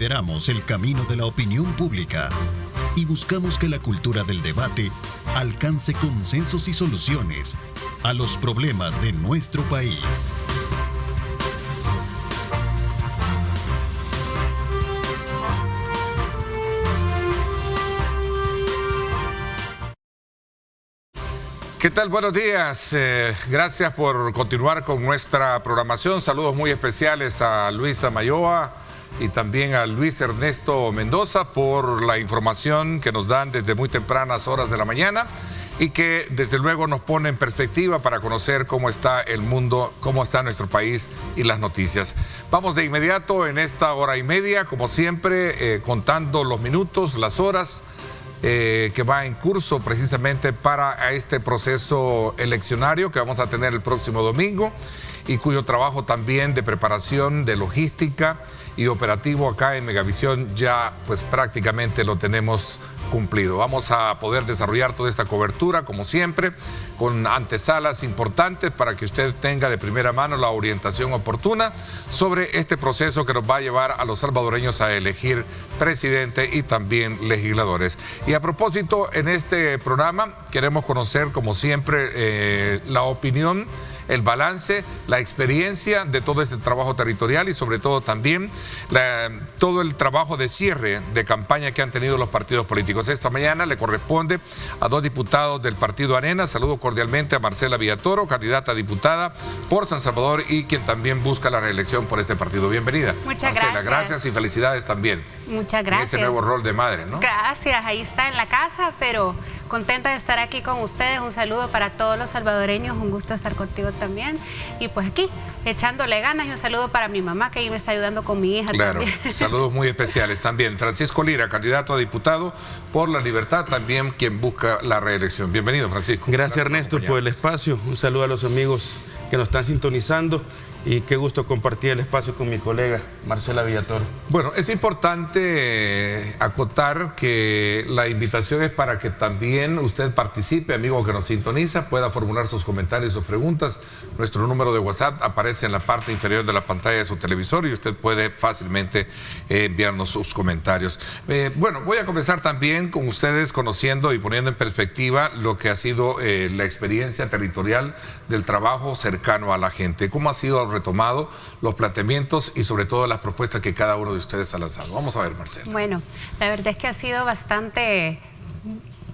lideramos el camino de la opinión pública y buscamos que la cultura del debate alcance consensos y soluciones a los problemas de nuestro país. ¿Qué tal? Buenos días. Gracias por continuar con nuestra programación. Saludos muy especiales a Luisa Mayoa y también a Luis Ernesto Mendoza por la información que nos dan desde muy tempranas horas de la mañana y que desde luego nos pone en perspectiva para conocer cómo está el mundo, cómo está nuestro país y las noticias. Vamos de inmediato en esta hora y media, como siempre, contando los minutos, las horas que va en curso precisamente para este proceso eleccionario que vamos a tener el próximo domingo y cuyo trabajo también de preparación, de logística y operativo acá en Megavisión ya pues prácticamente lo tenemos cumplido. Vamos a poder desarrollar toda esta cobertura como siempre con antesalas importantes para que usted tenga de primera mano la orientación oportuna sobre este proceso que nos va a llevar a los salvadoreños a elegir presidente y también legisladores. Y a propósito, en este programa queremos conocer como siempre la opinión, el balance, la experiencia de todo este trabajo territorial y sobre todo también todo el trabajo de cierre de campaña que han tenido los partidos políticos. Esta mañana le corresponde a dos diputados del partido Arena. Saludo cordialmente a Marcela Villatoro, candidata a diputada por San Salvador y quien también busca la reelección por este partido. Bienvenida. Muchas Marcela, gracias. Gracias y felicidades también. Muchas gracias. En ese nuevo rol de madre, ¿no? Gracias, ahí está en la casa, pero contenta de estar aquí con ustedes. Un saludo para todos los salvadoreños, un gusto estar contigo también. Y pues aquí, echándole ganas, y un saludo para mi mamá que ahí me está ayudando con mi hija. Claro, también. Saludos muy especiales también. Francisco Lira, candidato a diputado por La Libertad, también quien busca la reelección. Bienvenido, Francisco. Gracias Ernesto por el espacio. Un saludo a los amigos que nos están sintonizando. Y qué gusto compartir el espacio con mi colega Marcela Villatoro. Bueno, es importante acotar que la invitación es para que también usted participe, amigo que nos sintoniza, pueda formular sus comentarios o preguntas. Nuestro número de WhatsApp aparece en la parte inferior de la pantalla de su televisor y usted puede fácilmente enviarnos sus comentarios. Bueno, voy a comenzar también con ustedes conociendo y poniendo en perspectiva lo que ha sido la experiencia territorial del trabajo cercano a la gente. ¿Cómo ha sido retomado los planteamientos y sobre todo las propuestas que cada uno de ustedes ha lanzado? Vamos a ver, Marcela. Bueno, la verdad es que ha sido bastante...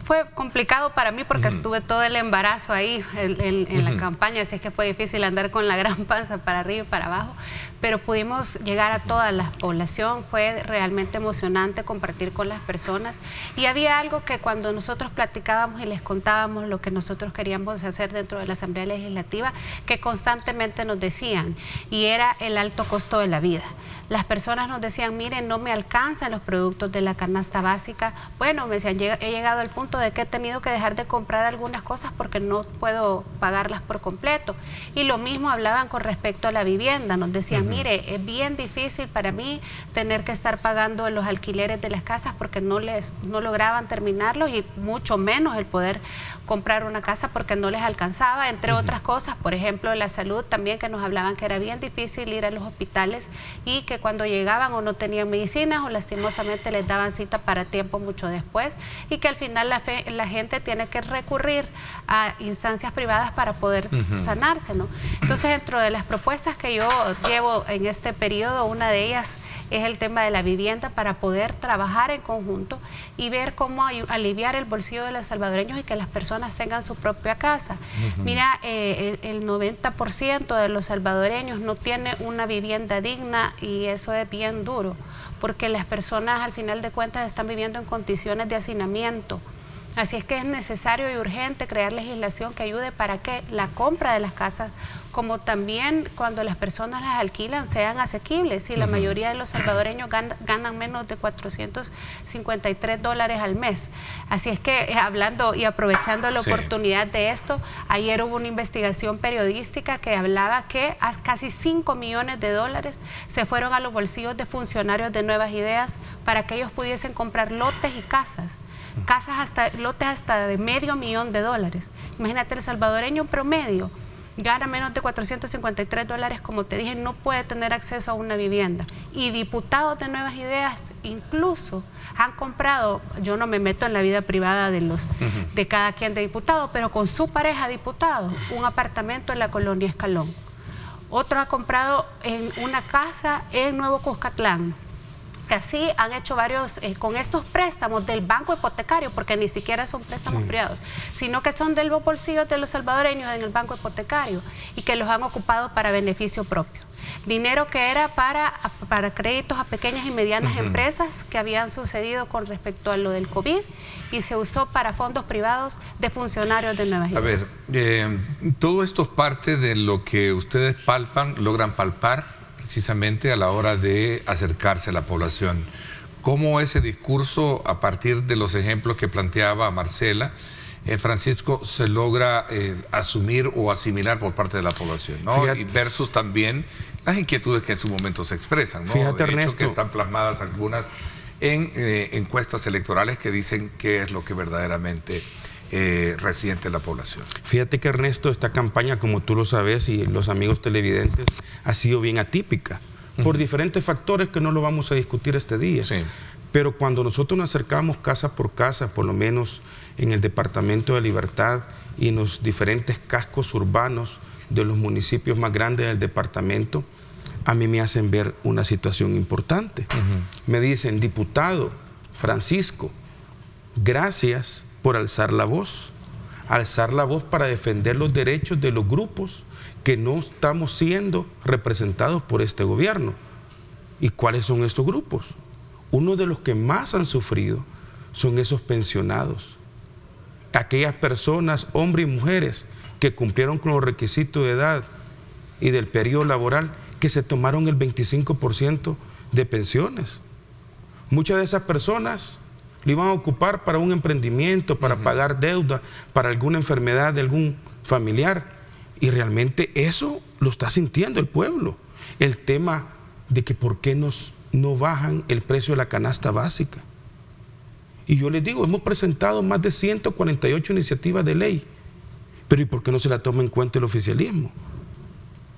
Fue complicado para mí porque estuve todo el embarazo ahí en la campaña, así es que fue difícil andar con la gran panza para arriba y para abajo, pero pudimos llegar a toda la población. Fue realmente emocionante compartir con las personas y había algo que cuando nosotros platicábamos y les contábamos lo que nosotros queríamos hacer dentro de la Asamblea Legislativa, que constantemente nos decían, y era el alto costo de la vida. Las personas nos decían, miren, no me alcanzan los productos de la canasta básica. Bueno, me decían, he llegado al punto de que he tenido que dejar de comprar algunas cosas porque no puedo pagarlas por completo. Y lo mismo hablaban con respecto a la vivienda. Nos decían, mire, es bien difícil para mí tener que estar pagando los alquileres de las casas porque no lograban terminarlos y mucho menos el poder comprar una casa porque no les alcanzaba, entre otras cosas. Por ejemplo, la salud también, que nos hablaban que era bien difícil ir a los hospitales y que cuando llegaban o no tenían medicinas o lastimosamente les daban cita para tiempo mucho después y que al final la gente tiene que recurrir a instancias privadas para poder sanarse, ¿no? Entonces, dentro de las propuestas que yo llevo en este periodo, una de ellas es el tema de la vivienda para poder trabajar en conjunto y ver cómo aliviar el bolsillo de los salvadoreños y que las personas tengan su propia casa. Mira, el 90% de los salvadoreños no tiene una vivienda digna y eso es bien duro, porque las personas al final de cuentas están viviendo en condiciones de hacinamiento. Así es que es necesario y urgente crear legislación que ayude para que la compra de las casas, como también cuando las personas las alquilan, sean asequibles. Y la mayoría de los salvadoreños ganan menos de $453 al mes. Así es que hablando y aprovechando la oportunidad de esto, ayer hubo una investigación periodística que hablaba que casi $5 millones se fueron a los bolsillos de funcionarios de Nuevas Ideas para que ellos pudiesen comprar lotes y casas. Lotes hasta de $500,000. Imagínate, el salvadoreño promedio gana menos de $453, como te dije, no puede tener acceso a una vivienda. Y diputados de Nuevas Ideas incluso han comprado, yo no me meto en la vida privada de cada quien de diputado, pero con su pareja diputado, un apartamento en la colonia Escalón. Otro ha comprado en una casa en Nuevo Cuscatlán. Así han hecho varios, con estos préstamos del banco hipotecario, porque ni siquiera son préstamos privados, sino que son del bolsillo de los salvadoreños en el banco hipotecario y que los han ocupado para beneficio propio. Dinero que era para créditos a pequeñas y medianas empresas que habían sucedido con respecto a lo del COVID y se usó para fondos privados de funcionarios de Nuevas Ideas. A ver, todo esto es parte de lo que ustedes logran palpar precisamente a la hora de acercarse a la población. ¿Cómo ese discurso, a partir de los ejemplos que planteaba Marcela, Francisco, se logra asumir o asimilar por parte de la población, ¿no? Fíjate, y versus también las inquietudes que en su momento se expresan, ¿no? Fíjate, de hecho, Ernesto, que están plasmadas algunas en encuestas electorales que dicen qué es lo que verdaderamente resiente la población. Fíjate que, Ernesto, esta campaña, como tú lo sabes y los amigos televidentes, ha sido bien atípica por diferentes factores que no lo vamos a discutir este día. Sí. Pero cuando nosotros nos acercamos casa por casa, por lo menos en el Departamento de Libertad y en los diferentes cascos urbanos de los municipios más grandes del departamento, a mí me hacen ver una situación importante. Me dicen: diputado Francisco, gracias por alzar la voz para defender los derechos de los grupos que no estamos siendo representados por este gobierno. ¿Y cuáles son estos grupos? Uno de los que más han sufrido son esos pensionados, aquellas personas, hombres y mujeres, que cumplieron con los requisitos de edad y del periodo laboral, que se tomaron el 25% de pensiones. Muchas de esas personas lo iban a ocupar para un emprendimiento, para pagar deuda, para alguna enfermedad de algún familiar, y realmente eso lo está sintiendo el pueblo. El tema de que por qué no bajan el precio de la canasta básica. Y yo les digo, hemos presentado más de 148 iniciativas de ley, pero ¿y por qué no se la toma en cuenta el oficialismo?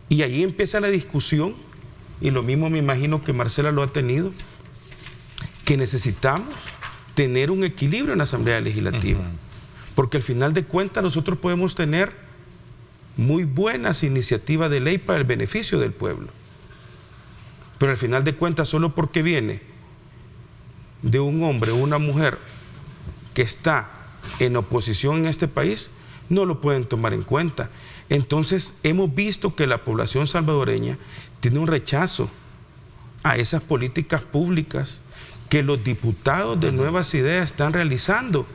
Y ahí empieza la discusión, y lo mismo me imagino que Marcela lo ha tenido, que necesitamos tener un equilibrio en la Asamblea Legislativa, porque al final de cuentas nosotros podemos tener muy buenas iniciativas de ley para el beneficio del pueblo, pero al final de cuentas, solo porque viene de un hombre o una mujer que está en oposición en este país, no lo pueden tomar en cuenta. Entonces hemos visto que la población salvadoreña tiene un rechazo a esas políticas públicas que los diputados de Nuevas Ideas están realizando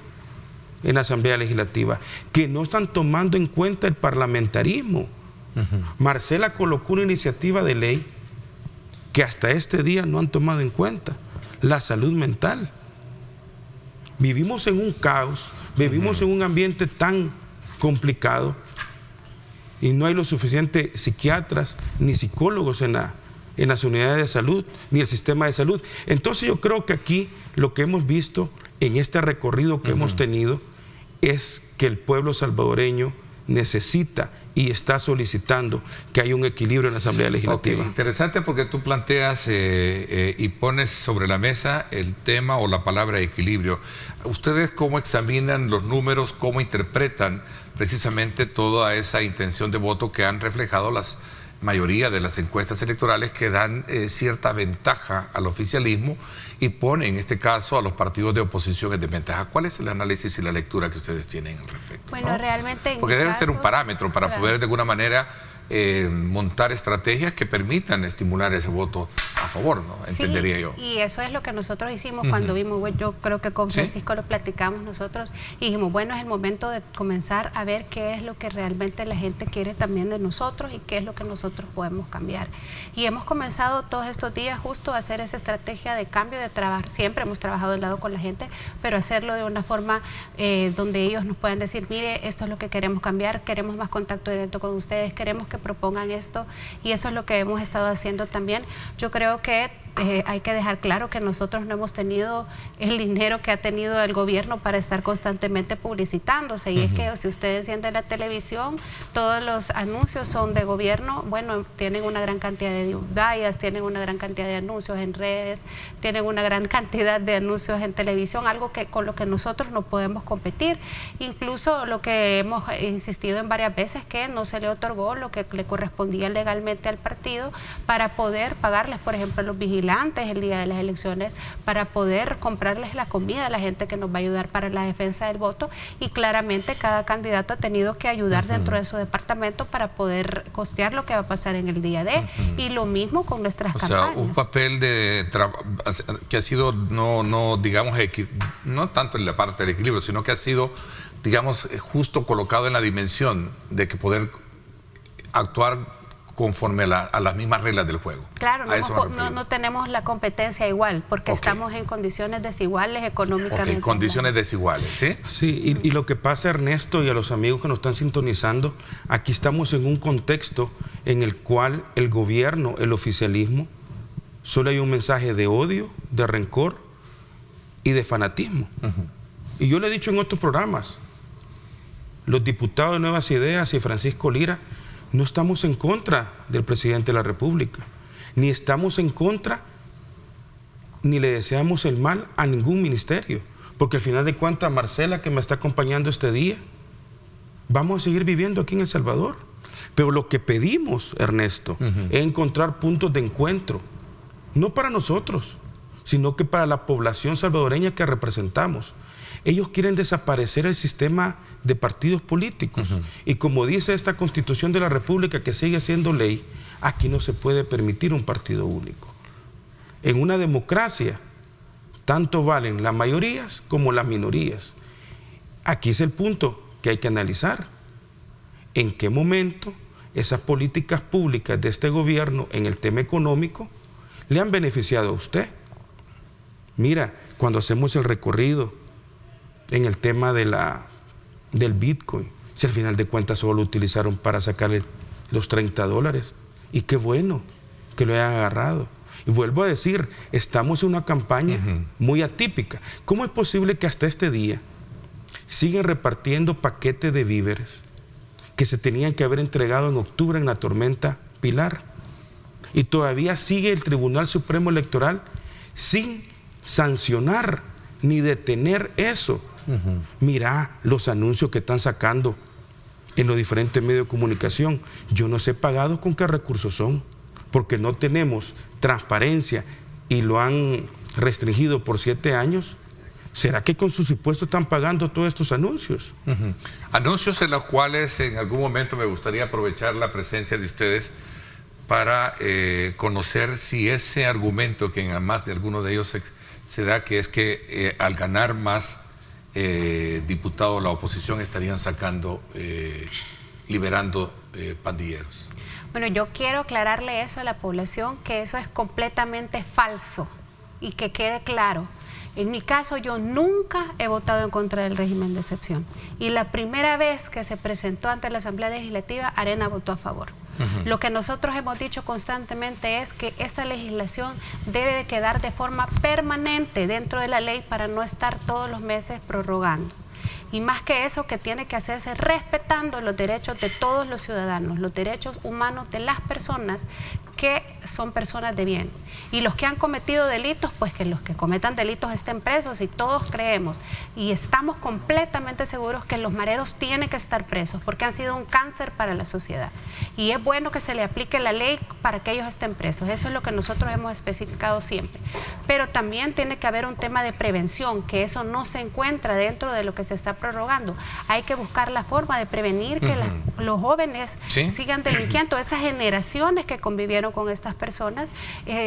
en la Asamblea Legislativa, que no están tomando en cuenta el parlamentarismo. Marcela colocó una iniciativa de ley que hasta este día no han tomado en cuenta: la salud mental. Vivimos en un caos, vivimos en un ambiente tan complicado y no hay los suficientes psiquiatras ni psicólogos en las unidades de salud, ni el sistema de salud. Entonces yo creo que aquí lo que hemos visto en este recorrido que hemos tenido es que el pueblo salvadoreño necesita y está solicitando que haya un equilibrio en la Asamblea Legislativa. Okay, interesante, porque tú planteas y pones sobre la mesa el tema o la palabra equilibrio. ¿Ustedes cómo examinan los números, cómo interpretan precisamente toda esa intención de voto que han reflejado las mayoría de las encuestas electorales, que dan cierta ventaja al oficialismo y ponen en este caso a los partidos de oposición en desventaja? ¿Cuál es el análisis y la lectura que ustedes tienen al respecto? Bueno, ¿no? realmente porque debe ser un parámetro para poder de alguna manera montar estrategias que permitan estimular ese voto a favor, ¿no? Entendería yo. Y eso es lo que nosotros hicimos cuando vimos, yo creo que con Francisco lo platicamos nosotros, y dijimos, bueno, es el momento de comenzar a ver qué es lo que realmente la gente quiere también de nosotros y qué es lo que nosotros podemos cambiar. Y hemos comenzado todos estos días justo a hacer esa estrategia de cambio, de trabajar. Siempre hemos trabajado del lado con la gente, pero hacerlo de una forma donde ellos nos puedan decir, mire, esto es lo que queremos cambiar, queremos más contacto directo con ustedes, queremos que propongan esto, y eso es lo que hemos estado haciendo también. Yo creo que hay que dejar claro que nosotros no hemos tenido el dinero que ha tenido el gobierno para estar constantemente publicitándose. Y es que si ustedes encienden la televisión, todos los anuncios son de gobierno. Bueno, tienen una gran cantidad de vallas, tienen una gran cantidad de anuncios en redes, tienen una gran cantidad de anuncios en televisión, algo que con lo que nosotros no podemos competir. Incluso lo que hemos insistido en varias veces, que no se le otorgó lo que le correspondía legalmente al partido para poder pagarles, por ejemplo, a los vigilantes el día de las elecciones, para poder comprarles la comida a la gente que nos va a ayudar para la defensa del voto, y claramente cada candidato ha tenido que ayudar dentro de su departamento para poder costear lo que va a pasar en el día de, y lo mismo con nuestras campañas. O sea, un papel que ha sido, no digamos, no tanto en la parte del equilibrio, sino que ha sido, digamos, justo colocado en la dimensión de que poder actuar conforme a las mismas reglas del juego. Claro, no tenemos la competencia igual, porque estamos en condiciones desiguales económicamente. Condiciones desiguales, ¿sí? Sí, y lo que pasa, Ernesto, y a los amigos que nos están sintonizando, aquí estamos en un contexto en el cual el gobierno, el oficialismo, solo hay un mensaje de odio, de rencor y de fanatismo. Y yo le he dicho en otros programas, los diputados de Nuevas Ideas y Francisco Lira, no estamos en contra del presidente de la República, ni estamos en contra, ni le deseamos el mal a ningún ministerio, porque al final de cuentas, Marcela, que me está acompañando este día, vamos a seguir viviendo aquí en El Salvador. Pero lo que pedimos, Ernesto, es encontrar puntos de encuentro, no para nosotros, sino que para la población salvadoreña que representamos. Ellos quieren desaparecer el sistema de partidos políticos. Y como dice esta Constitución de la República, que sigue siendo ley, aquí no se puede permitir un partido único. En una democracia, tanto valen las mayorías como las minorías. Aquí es el punto que hay que analizar. ¿En qué momento esas políticas públicas de este gobierno en el tema económico le han beneficiado a usted? Mira, cuando hacemos el recorrido en el tema del Bitcoin, si al final de cuentas solo lo utilizaron para sacarle los $30, y qué bueno que lo hayan agarrado. Y vuelvo a decir, estamos en una campaña muy atípica. ¿Cómo es posible que hasta este día siguen repartiendo paquetes de víveres que se tenían que haber entregado en octubre en la tormenta Pilar? Y todavía sigue el Tribunal Supremo Electoral sin sancionar ni detener eso. Mira los anuncios que están sacando en los diferentes medios de comunicación. Yo no sé pagados con qué recursos son, porque no tenemos transparencia y lo han restringido por 7 años. ¿Será que con sus impuestos están pagando todos estos anuncios? Anuncios en los cuales en algún momento me gustaría aprovechar la presencia de ustedes para conocer si ese argumento que en más de alguno de ellos se da, que es que al ganar más diputados la oposición estarían sacando, liberando pandilleros. Bueno, yo quiero aclararle eso a la población, que eso es completamente falso, y que quede claro. En mi caso, yo nunca he votado en contra del régimen de excepción. Y la primera vez que se presentó ante la Asamblea Legislativa, Arena votó a favor. Lo que nosotros hemos dicho constantemente es que esta legislación debe de quedar de forma permanente dentro de la ley para no estar todos los meses prorrogando. Y más que eso, que tiene que hacerse respetando los derechos de todos los ciudadanos, los derechos humanos de las personas que son personas de bien. Y los que han cometido delitos, pues que los que cometan delitos estén presos, y todos creemos y estamos completamente seguros que los mareros tienen que estar presos porque han sido un cáncer para la sociedad. Y es bueno que se le aplique la ley para que ellos estén presos. Eso es lo que nosotros hemos especificado siempre. Pero también tiene que haber un tema de prevención, que eso no se encuentra dentro de lo que se está prorrogando. Hay que buscar la forma de prevenir que los jóvenes sigan delinquiendo, esas generaciones que convivieron con estas personas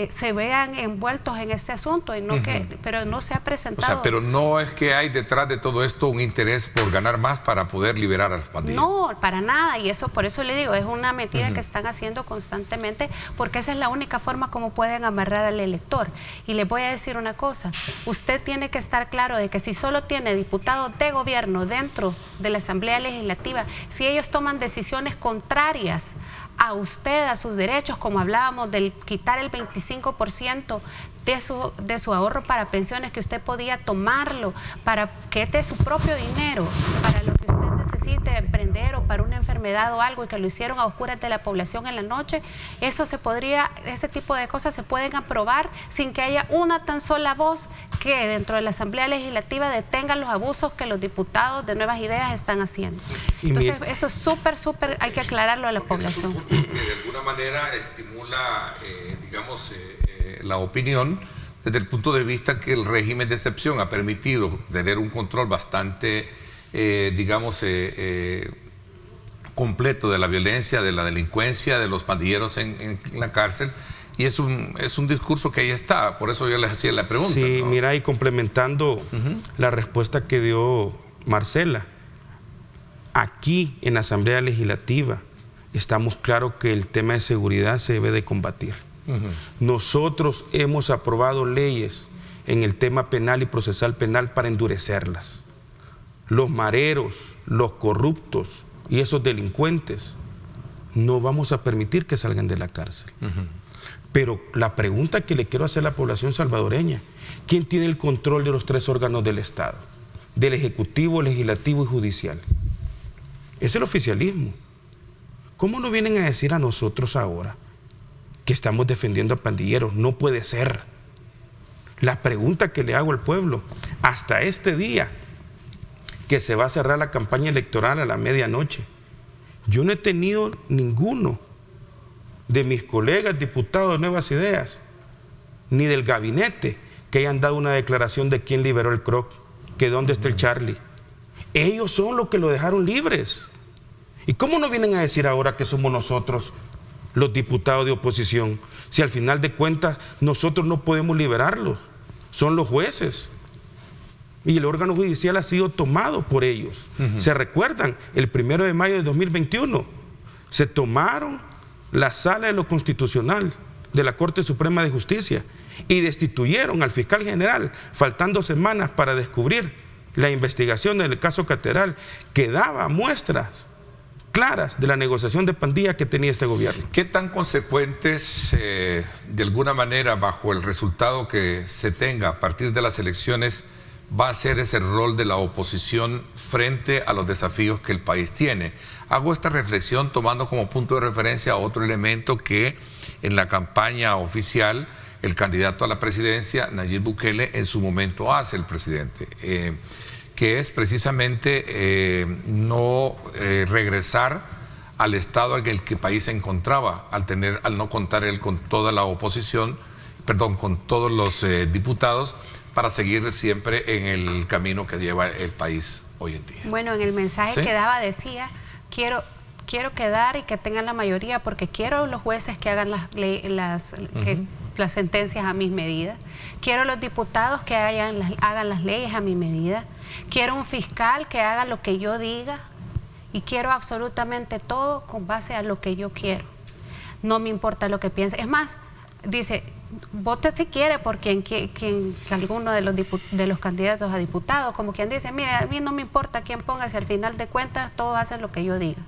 se vean envueltos en este asunto, y no pero no se ha presentado. O sea, pero no es que hay detrás de todo esto un interés por ganar más para poder liberar a los pandilleros. No, para nada, y eso, por eso le digo, es una mentira que están haciendo constantemente, porque esa es la única forma como pueden amarrar al elector. Y les voy a decir una cosa, usted tiene que estar claro de que si solo tiene diputados de gobierno dentro de la Asamblea Legislativa, si ellos toman decisiones contrarias a usted, a sus derechos, como hablábamos del quitar el 25% de su ahorro para pensiones, que usted podía tomarlo para que este es su propio dinero, para lo que usted necesite emprender o para una enfermedad o algo, y que lo hicieron a oscuras de la población en la noche. Eso se podría, ese tipo de cosas se pueden aprobar sin que haya una tan sola voz que dentro de la Asamblea Legislativa detenga los abusos que los diputados de Nuevas Ideas están haciendo. Entonces, eso es súper, hay que aclararlo a la población. Que de alguna manera estimula, la opinión, desde el punto de vista que el régimen de excepción ha permitido tener un control bastante, completo de la violencia, de la delincuencia, de los pandilleros en la cárcel, y es un discurso que ahí está. Por eso yo les hacía la pregunta. Sí, ¿no? mira, y complementando la respuesta que dio Marcela, aquí en la Asamblea Legislativa estamos claros que el tema de seguridad se debe de combatir. Nosotros hemos aprobado leyes en el tema penal y procesal penal para endurecerlas. Los mareros, los corruptos y esos delincuentes no vamos a permitir que salgan de la cárcel. Pero la pregunta que le quiero hacer a la población salvadoreña: ¿quién tiene el control de los 3 órganos del Estado? Del Ejecutivo, Legislativo y Judicial. Es el oficialismo. ¿Cómo nos vienen a decir a nosotros ahora que estamos defendiendo a pandilleros? No puede ser. La pregunta que le hago al pueblo: hasta este día que se va a cerrar la campaña electoral a la medianoche, yo no he tenido ninguno de mis colegas diputados de Nuevas Ideas, ni del gabinete, que hayan dado una declaración de quién liberó el Croc, que dónde está el Charlie. Ellos son los que lo dejaron libres. ¿Y cómo nos vienen a decir ahora que somos nosotros los diputados de oposición, si al final de cuentas nosotros no podemos liberarlos? Son los jueces. Y el órgano judicial ha sido tomado por ellos. ¿Se recuerdan? El 1 de mayo de 2021 se tomaron la sala de lo constitucional de la Corte Suprema de Justicia y destituyeron al fiscal general, faltando semanas para descubrir la investigación del caso Catedral, que daba muestras claras de la negociación de pandilla que tenía este gobierno. ¿Qué tan consecuentes, de alguna manera, bajo el resultado que se tenga a partir de las elecciones, va a ser ese rol de la oposición frente a los desafíos que el país tiene? Hago esta reflexión tomando como punto de referencia a otro elemento que en la campaña oficial el candidato a la presidencia, Nayib Bukele, en su momento hace el presidente, que es precisamente no regresar al estado en el que el país se encontraba al no contar él con toda la oposición, con todos los diputados, para seguir siempre en el camino que lleva el país hoy en día. Bueno, en el mensaje que daba decía: quiero quedar y que tengan la mayoría, porque quiero los jueces que hagan las sentencias a mis medidas, quiero los diputados que hagan las leyes a mi medida, quiero un fiscal que haga lo que yo diga, y quiero absolutamente todo con base a lo que yo quiero. No me importa lo que piense. Es más, dice, vote si quiere por alguno de los candidatos a diputados, como quien dice: mire, a mí no me importa quién ponga, si al final de cuentas todos hacen lo que yo diga.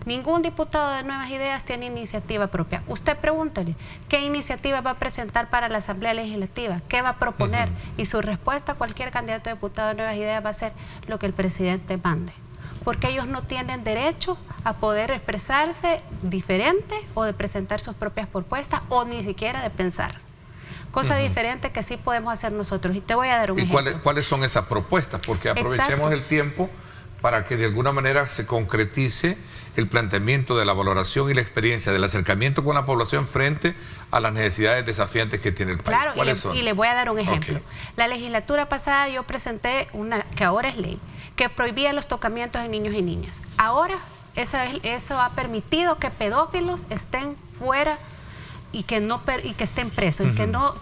Ningún diputado de Nuevas Ideas tiene iniciativa propia. Usted pregúntele qué iniciativa va a presentar para la Asamblea Legislativa, qué va a proponer, y su respuesta a cualquier candidato a diputado de Nuevas Ideas va a ser lo que el presidente mande, porque ellos no tienen derecho a poder expresarse diferente o de presentar sus propias propuestas o ni siquiera de pensar. Cosa diferente que sí podemos hacer nosotros. Y te voy a dar un ejemplo. ¿Y cuáles son esas propuestas? Porque aprovechemos el tiempo para que de alguna manera se concretice el planteamiento de la valoración y la experiencia del acercamiento con la población frente a las necesidades desafiantes que tiene el país. Claro, ¿Cuáles son? Y le voy a dar un ejemplo. La legislatura pasada yo presenté una, que ahora es ley, que prohibía los tocamientos en niños y niñas. Ahora eso ha permitido que pedófilos estén fuera y que estén presos, y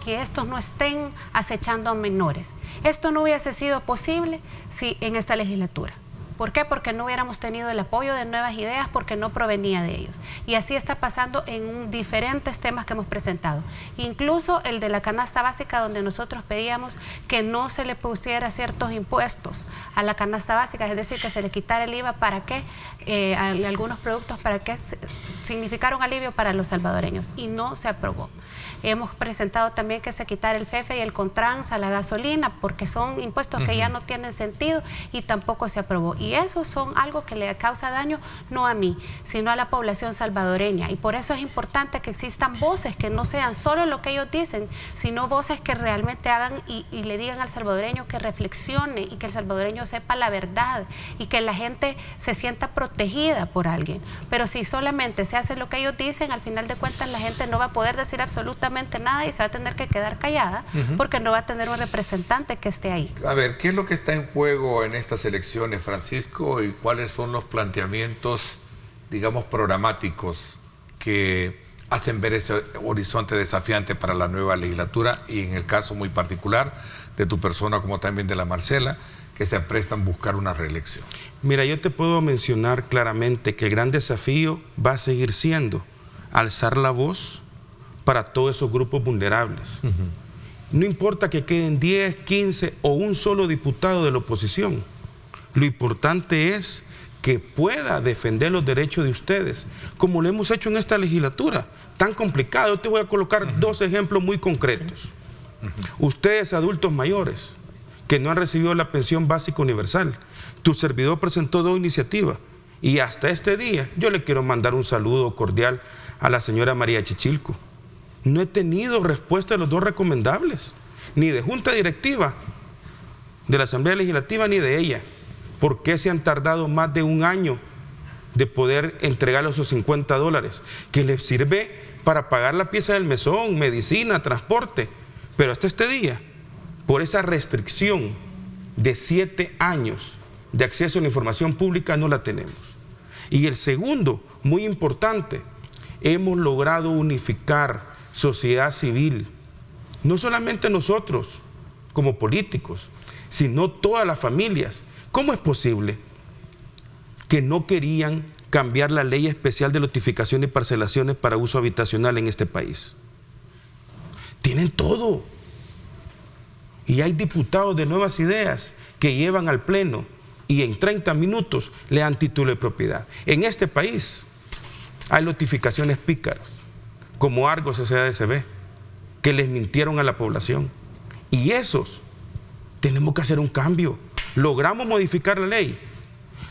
que estos no estén acechando a menores. Esto no hubiese sido posible si en esta legislatura. ¿Por qué? Porque no hubiéramos tenido el apoyo de Nuevas Ideas, porque no provenía de ellos. Y así está pasando en diferentes temas que hemos presentado. Incluso el de la canasta básica, donde nosotros pedíamos que no se le pusiera ciertos impuestos a la canasta básica, es decir, que se le quitara el IVA para que a algunos productos, para que significara un alivio para los salvadoreños, y no se aprobó. Hemos presentado también que se quitara el FEFE y el Contrans a la gasolina, porque son impuestos que ya no tienen sentido, y tampoco se aprobó. Y esos son algo que le causa daño no a mí, sino a la población salvadoreña. Y por eso es importante que existan voces que no sean solo lo que ellos dicen, sino voces que realmente hagan y le digan al salvadoreño que reflexione, y que el salvadoreño sepa la verdad, y que la gente se sienta protegida por alguien. Pero si solamente se hace lo que ellos dicen, al final de cuentas la gente no va a poder decir absolutamente nada y se va a tener que quedar callada, porque no va a tener un representante que esté ahí. A ver, ¿qué es lo que está en juego en estas elecciones, Francisco, y cuáles son los planteamientos, digamos, programáticos que hacen ver ese horizonte desafiante para la nueva legislatura, y en el caso muy particular de tu persona, como también de la Marcela, que se aprestan a buscar una reelección? Mira, yo te puedo mencionar claramente que el gran desafío va a seguir siendo alzar la voz para todos esos grupos vulnerables. No importa que queden 10, 15 o un solo diputado de la oposición. Lo importante es que pueda defender los derechos de ustedes, como lo hemos hecho en esta legislatura. Tan complicado. Yo te voy a colocar dos ejemplos muy concretos. Ustedes, adultos mayores, que no han recibido la pensión básica universal, tu servidor presentó 2 iniciativas, y hasta este día yo le quiero mandar un saludo cordial a la señora María Chichilco. No he tenido respuesta de los 2 recomendables, ni de Junta Directiva de la Asamblea Legislativa, ni de ella. ¿Por qué se han tardado más de 1 año de poder entregarle esos $50, que les sirve para pagar la pieza del mesón, medicina, transporte? Pero hasta este día, por esa restricción de 7 años de acceso a la información pública, no la tenemos. Y el segundo, muy importante, hemos logrado unificar sociedad civil, no solamente nosotros como políticos, sino todas las familias. ¿Cómo es posible que no querían cambiar la ley especial de notificación y parcelaciones para uso habitacional en este país? Tienen todo. Y hay diputados de Nuevas Ideas que llevan al pleno y en 30 minutos le dan título de propiedad. En este país hay notificaciones pícaras, como Argos SADCB, que les mintieron a la población. Y esos tenemos que hacer un cambio. Logramos modificar la ley,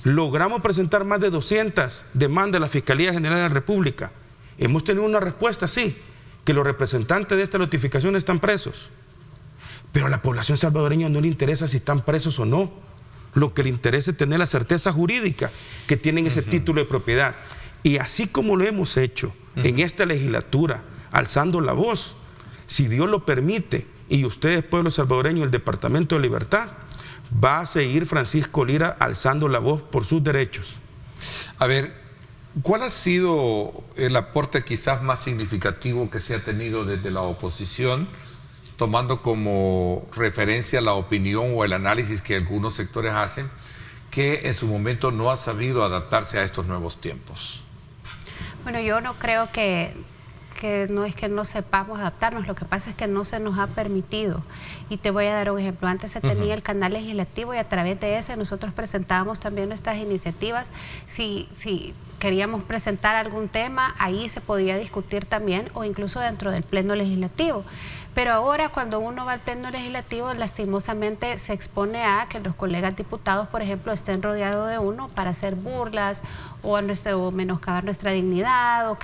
logramos presentar más de 200 demandas a la Fiscalía General de la República. Hemos tenido una respuesta, sí, que los representantes de esta notificación están presos. Pero a la población salvadoreña no le interesa si están presos o no. Lo que le interesa es tener la certeza jurídica que tienen ese título de propiedad. Y así como lo hemos hecho en esta legislatura, alzando la voz, si Dios lo permite, y ustedes, pueblo salvadoreño, el Departamento de Libertad, va a seguir Francisco Lira alzando la voz por sus derechos. A ver, ¿cuál ha sido el aporte quizás más significativo que se ha tenido desde la oposición, tomando como referencia la opinión o el análisis que algunos sectores hacen, que en su momento no ha sabido adaptarse a estos nuevos tiempos? Bueno, yo no creo que no es que no sepamos adaptarnos, lo que pasa es que no se nos ha permitido. Y te voy a dar un ejemplo. Antes se tenía el canal legislativo, y a través de ese nosotros presentábamos también nuestras iniciativas. Si queríamos presentar algún tema, ahí se podía discutir también, o incluso dentro del pleno legislativo. Pero ahora, cuando uno va al pleno legislativo, lastimosamente se expone a que los colegas diputados, por ejemplo, estén rodeados de uno para hacer burlas o menoscabar nuestra dignidad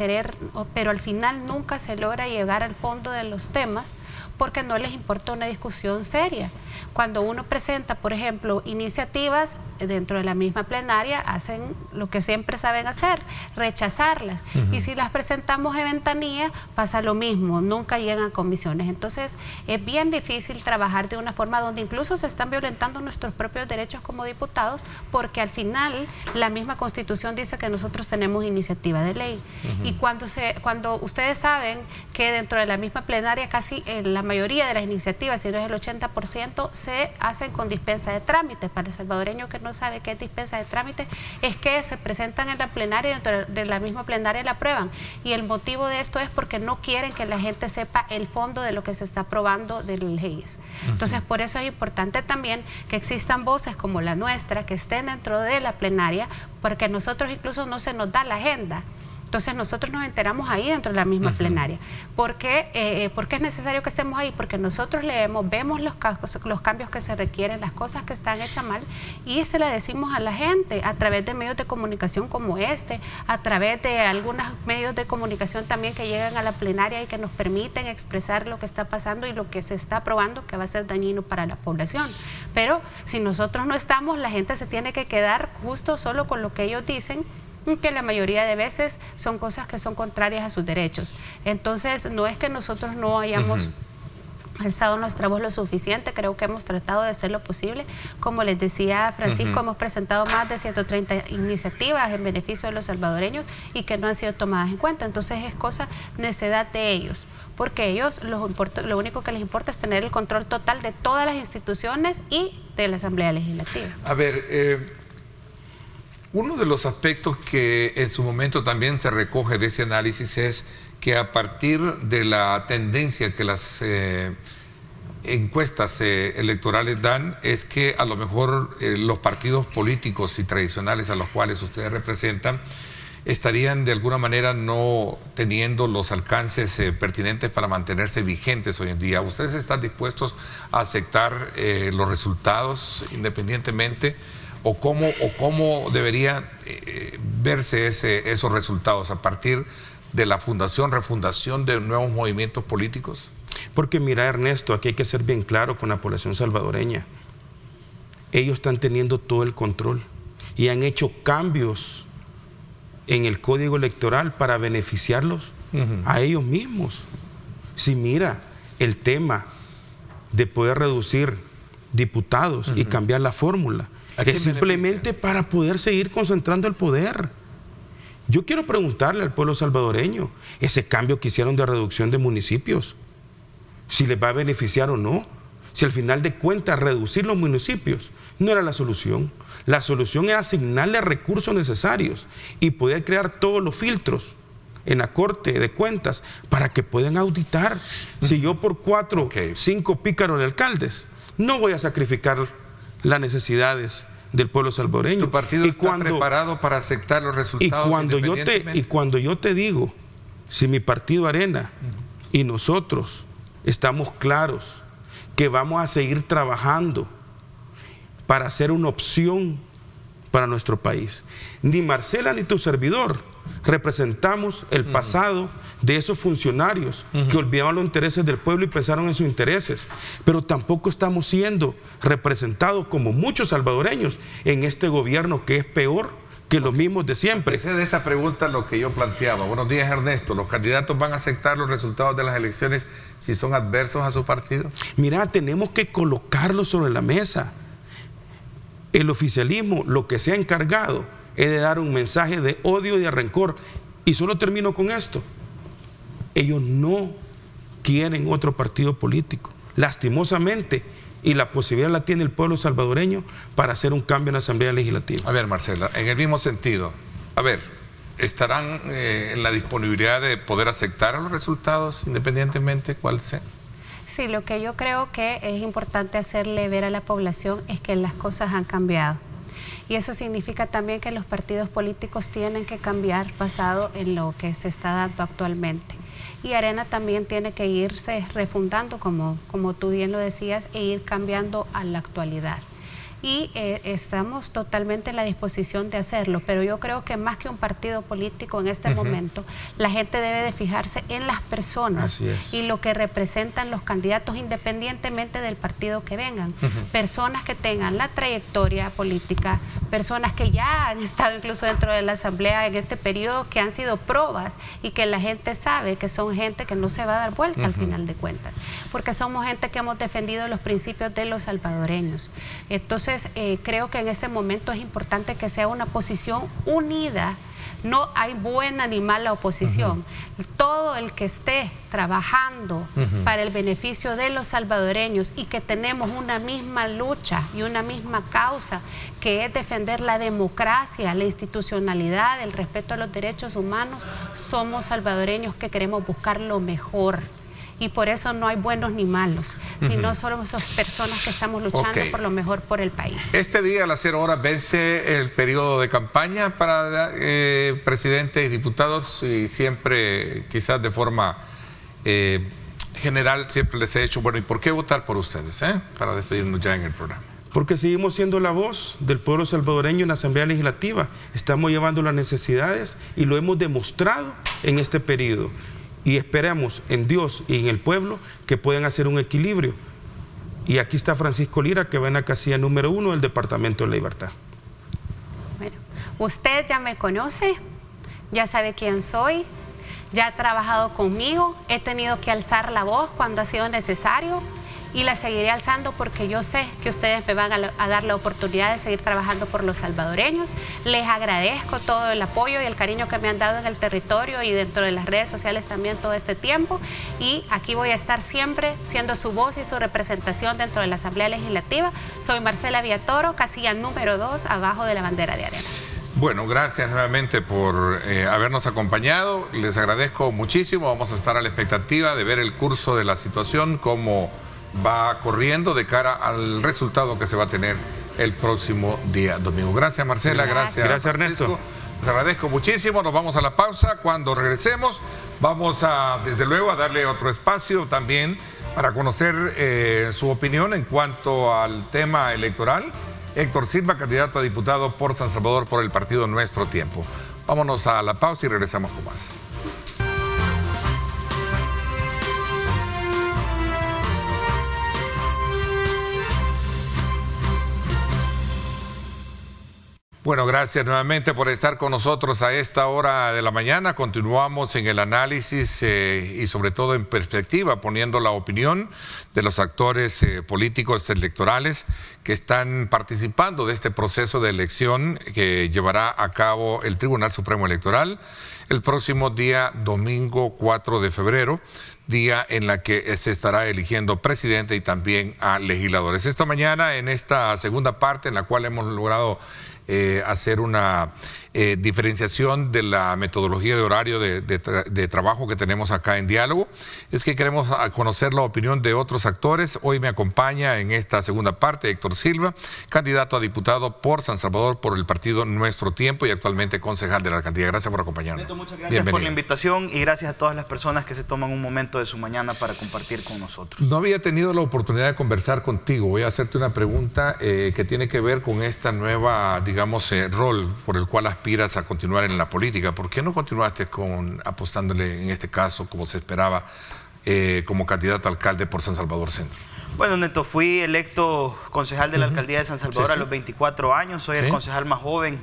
pero al final nunca se logra llegar al fondo de los temas, porque no les importa una discusión seria. Cuando uno presenta, por ejemplo, iniciativas dentro de la misma plenaria, hacen lo que siempre saben hacer, rechazarlas. Y si las presentamos en ventanilla, pasa lo mismo, nunca llegan a comisiones. Entonces, es bien difícil trabajar de una forma donde incluso se están violentando nuestros propios derechos como diputados, porque al final la misma Constitución dice que nosotros tenemos iniciativa de ley. Y cuando ustedes saben que dentro de la misma plenaria casi la mayoría de las iniciativas, si no es el 80%, solo se hacen con dispensa de trámite. Para el salvadoreño que no sabe qué es dispensa de trámite, es que se presentan en la plenaria y dentro de la misma plenaria la aprueban. Y el motivo de esto es porque no quieren que la gente sepa el fondo de lo que se está aprobando de leyes. Entonces, por eso es importante también que existan voces como la nuestra, que estén dentro de la plenaria, porque a nosotros incluso no se nos da la agenda. Entonces nosotros nos enteramos ahí dentro de la misma plenaria. ¿Por qué es necesario que estemos ahí? Porque nosotros leemos, vemos los cambios que se requieren, las cosas que están hechas mal, y se le decimos a la gente a través de medios de comunicación como a través de algunos medios de comunicación también que llegan a la plenaria y que nos permiten expresar lo que está pasando y lo que se está aprobando que va a ser dañino para la población. Pero si nosotros no estamos, la gente se tiene que quedar justo solo con lo que ellos dicen, que la mayoría de veces son cosas que son contrarias a sus derechos. Entonces, no es que nosotros no hayamos alzado nuestra voz lo suficiente, creo que hemos tratado de hacer lo posible. Como les decía Francisco, hemos presentado más de 130 iniciativas en beneficio de los salvadoreños y que no han sido tomadas en cuenta. Entonces, es cosa necedad de ellos, porque ellos lo único que les importa es tener el control total de todas las instituciones y de la Asamblea Legislativa. A ver, uno de los aspectos que en su momento también se recoge de ese análisis es que a partir de la tendencia que las encuestas electorales dan, es que a lo mejor los partidos políticos y tradicionales a los cuales ustedes representan estarían de alguna manera no teniendo los alcances pertinentes para mantenerse vigentes hoy en día. ¿Ustedes están dispuestos a aceptar los resultados independientemente? ¿O cómo deberían verse esos resultados a partir de la refundación de nuevos movimientos políticos? Porque mira, Ernesto, aquí hay que ser bien claro con la población salvadoreña. Ellos están teniendo todo el control y han hecho cambios en el código electoral para beneficiarlos a ellos mismos. Si mira, el tema de poder reducir diputados y cambiar la fórmula es simplemente para poder seguir concentrando el poder. Yo quiero preguntarle al pueblo salvadoreño, ese cambio que hicieron de reducción de municipios, si les va a beneficiar o no. Si al final de cuentas reducir los municipios no era la solución. La solución era asignarle recursos necesarios y poder crear todos los filtros en la Corte de Cuentas para que puedan auditar. Si yo por 4, 5 pícaros de alcaldes no voy a sacrificar las necesidades del pueblo salvadoreño. ¿Tu partido está preparado para aceptar los resultados independientemente? Y cuando yo te digo, si mi partido Arena y nosotros estamos claros que vamos a seguir trabajando para hacer una opción para nuestro país. Ni Marcela ni tu servidor representamos el pasado de esos funcionarios que olvidaban los intereses del pueblo y pensaron en sus intereses, pero tampoco estamos siendo representados como muchos salvadoreños en este gobierno que es peor que los mismos de siempre. Esa es de esa pregunta lo que yo planteaba. Buenos días, Ernesto. ¿Los candidatos van a aceptar los resultados de las elecciones si son adversos a su partido? Mira, tenemos que colocarlo sobre la mesa. El oficialismo lo que se ha encargado es de dar un mensaje de odio y de rencor. Y solo termino con esto. Ellos no quieren otro partido político, lastimosamente, y la posibilidad la tiene el pueblo salvadoreño para hacer un cambio en la Asamblea Legislativa. A ver, Marcela, en el mismo sentido, ¿estarán en la disponibilidad de poder aceptar los resultados independientemente cuál sea? Sí, lo que yo creo que es importante hacerle ver a la población es que las cosas han cambiado. Y eso significa también que los partidos políticos tienen que cambiar basado en lo que se está dando actualmente. Y Arena también tiene que irse refundando, como tú bien lo decías, e ir cambiando a la actualidad. Y estamos totalmente en la disposición de hacerlo, pero yo creo que más que un partido político en este momento, la gente debe de fijarse en las personas y lo que representan los candidatos independientemente del partido que vengan. Personas que tengan la trayectoria política, personas que ya han estado incluso dentro de la Asamblea en este periodo, que han sido probas y que la gente sabe que son gente que no se va a dar vuelta al final de cuentas, porque somos gente que hemos defendido los principios de los salvadoreños. Entonces, creo que en este momento es importante que sea una posición unida No hay buena ni mala oposición. Todo el que esté trabajando para el beneficio de los salvadoreños y que tenemos una misma lucha y una misma causa, que es defender la democracia, la institucionalidad, el respeto a los derechos humanos, somos salvadoreños que queremos buscar lo mejor. Y por eso no hay buenos ni malos, sino somos personas que estamos luchando por lo mejor por el país. Este día a las 0 horas vence el periodo de campaña para presidente y diputados, y siempre, quizás de forma general, siempre les he dicho, bueno, ¿y por qué votar por ustedes? Para despedirnos ya en el programa. Porque seguimos siendo la voz del pueblo salvadoreño en la Asamblea Legislativa. Estamos llevando las necesidades y lo hemos demostrado en este periodo. Y esperamos en Dios y en el pueblo que puedan hacer un equilibrio. Y aquí está Francisco Lira, que va en la casilla número 1 del Departamento de la Libertad. Bueno, usted ya me conoce, ya sabe quién soy, ya ha trabajado conmigo, he tenido que alzar la voz cuando ha sido necesario y la seguiré alzando porque yo sé que ustedes me van a dar la oportunidad de seguir trabajando por los salvadoreños. Les agradezco todo el apoyo y el cariño que me han dado en el territorio y dentro de las redes sociales también todo este tiempo, y aquí voy a estar siempre siendo su voz y su representación dentro de la Asamblea Legislativa. Soy Marcela Villatoro, casilla número 2, abajo de la bandera de Arenas. Bueno, gracias nuevamente por habernos acompañado, les agradezco muchísimo. Vamos a estar a la expectativa de ver el curso de la situación, cómo va corriendo de cara al resultado que se va a tener el próximo día domingo. Gracias, Marcela. Gracias Ernesto. Les agradezco muchísimo. Nos vamos a la pausa. Cuando regresemos vamos a, desde luego, a darle otro espacio también para conocer su opinión en cuanto al tema electoral. Héctor Silva, candidato a diputado por San Salvador por el partido Nuestro Tiempo. Vámonos a la pausa y regresamos con más. Bueno, gracias nuevamente por estar con nosotros a esta hora de la mañana. Continuamos en el análisis y sobre todo en perspectiva, poniendo la opinión de los actores políticos electorales que están participando de este proceso de elección que llevará a cabo el Tribunal Supremo Electoral el próximo día domingo 4 de febrero, día en la que se estará eligiendo presidente y también a legisladores. Esta mañana, en esta segunda parte en la cual hemos logrado hacer una diferenciación de la metodología de horario de trabajo que tenemos acá en Diálogo, es que queremos conocer la opinión de otros actores. Hoy me acompaña en esta segunda parte Héctor Silva, candidato a diputado por San Salvador por el partido Nuestro Tiempo y actualmente concejal de la alcaldía. Gracias por acompañarnos. Neto, muchas gracias por la invitación y gracias a todas las personas que se toman un momento de su mañana para compartir con nosotros. No había tenido la oportunidad de conversar contigo. Voy a hacerte una pregunta que tiene que ver con esta nueva, digamos, rol por el cual aspiras a continuar en la política. ¿Por qué no continuaste apostándole, en este caso, como se esperaba, como candidato a alcalde por San Salvador Centro? Bueno, Neto, fui electo concejal de la alcaldía de San Salvador a los 24 años. Soy el concejal más joven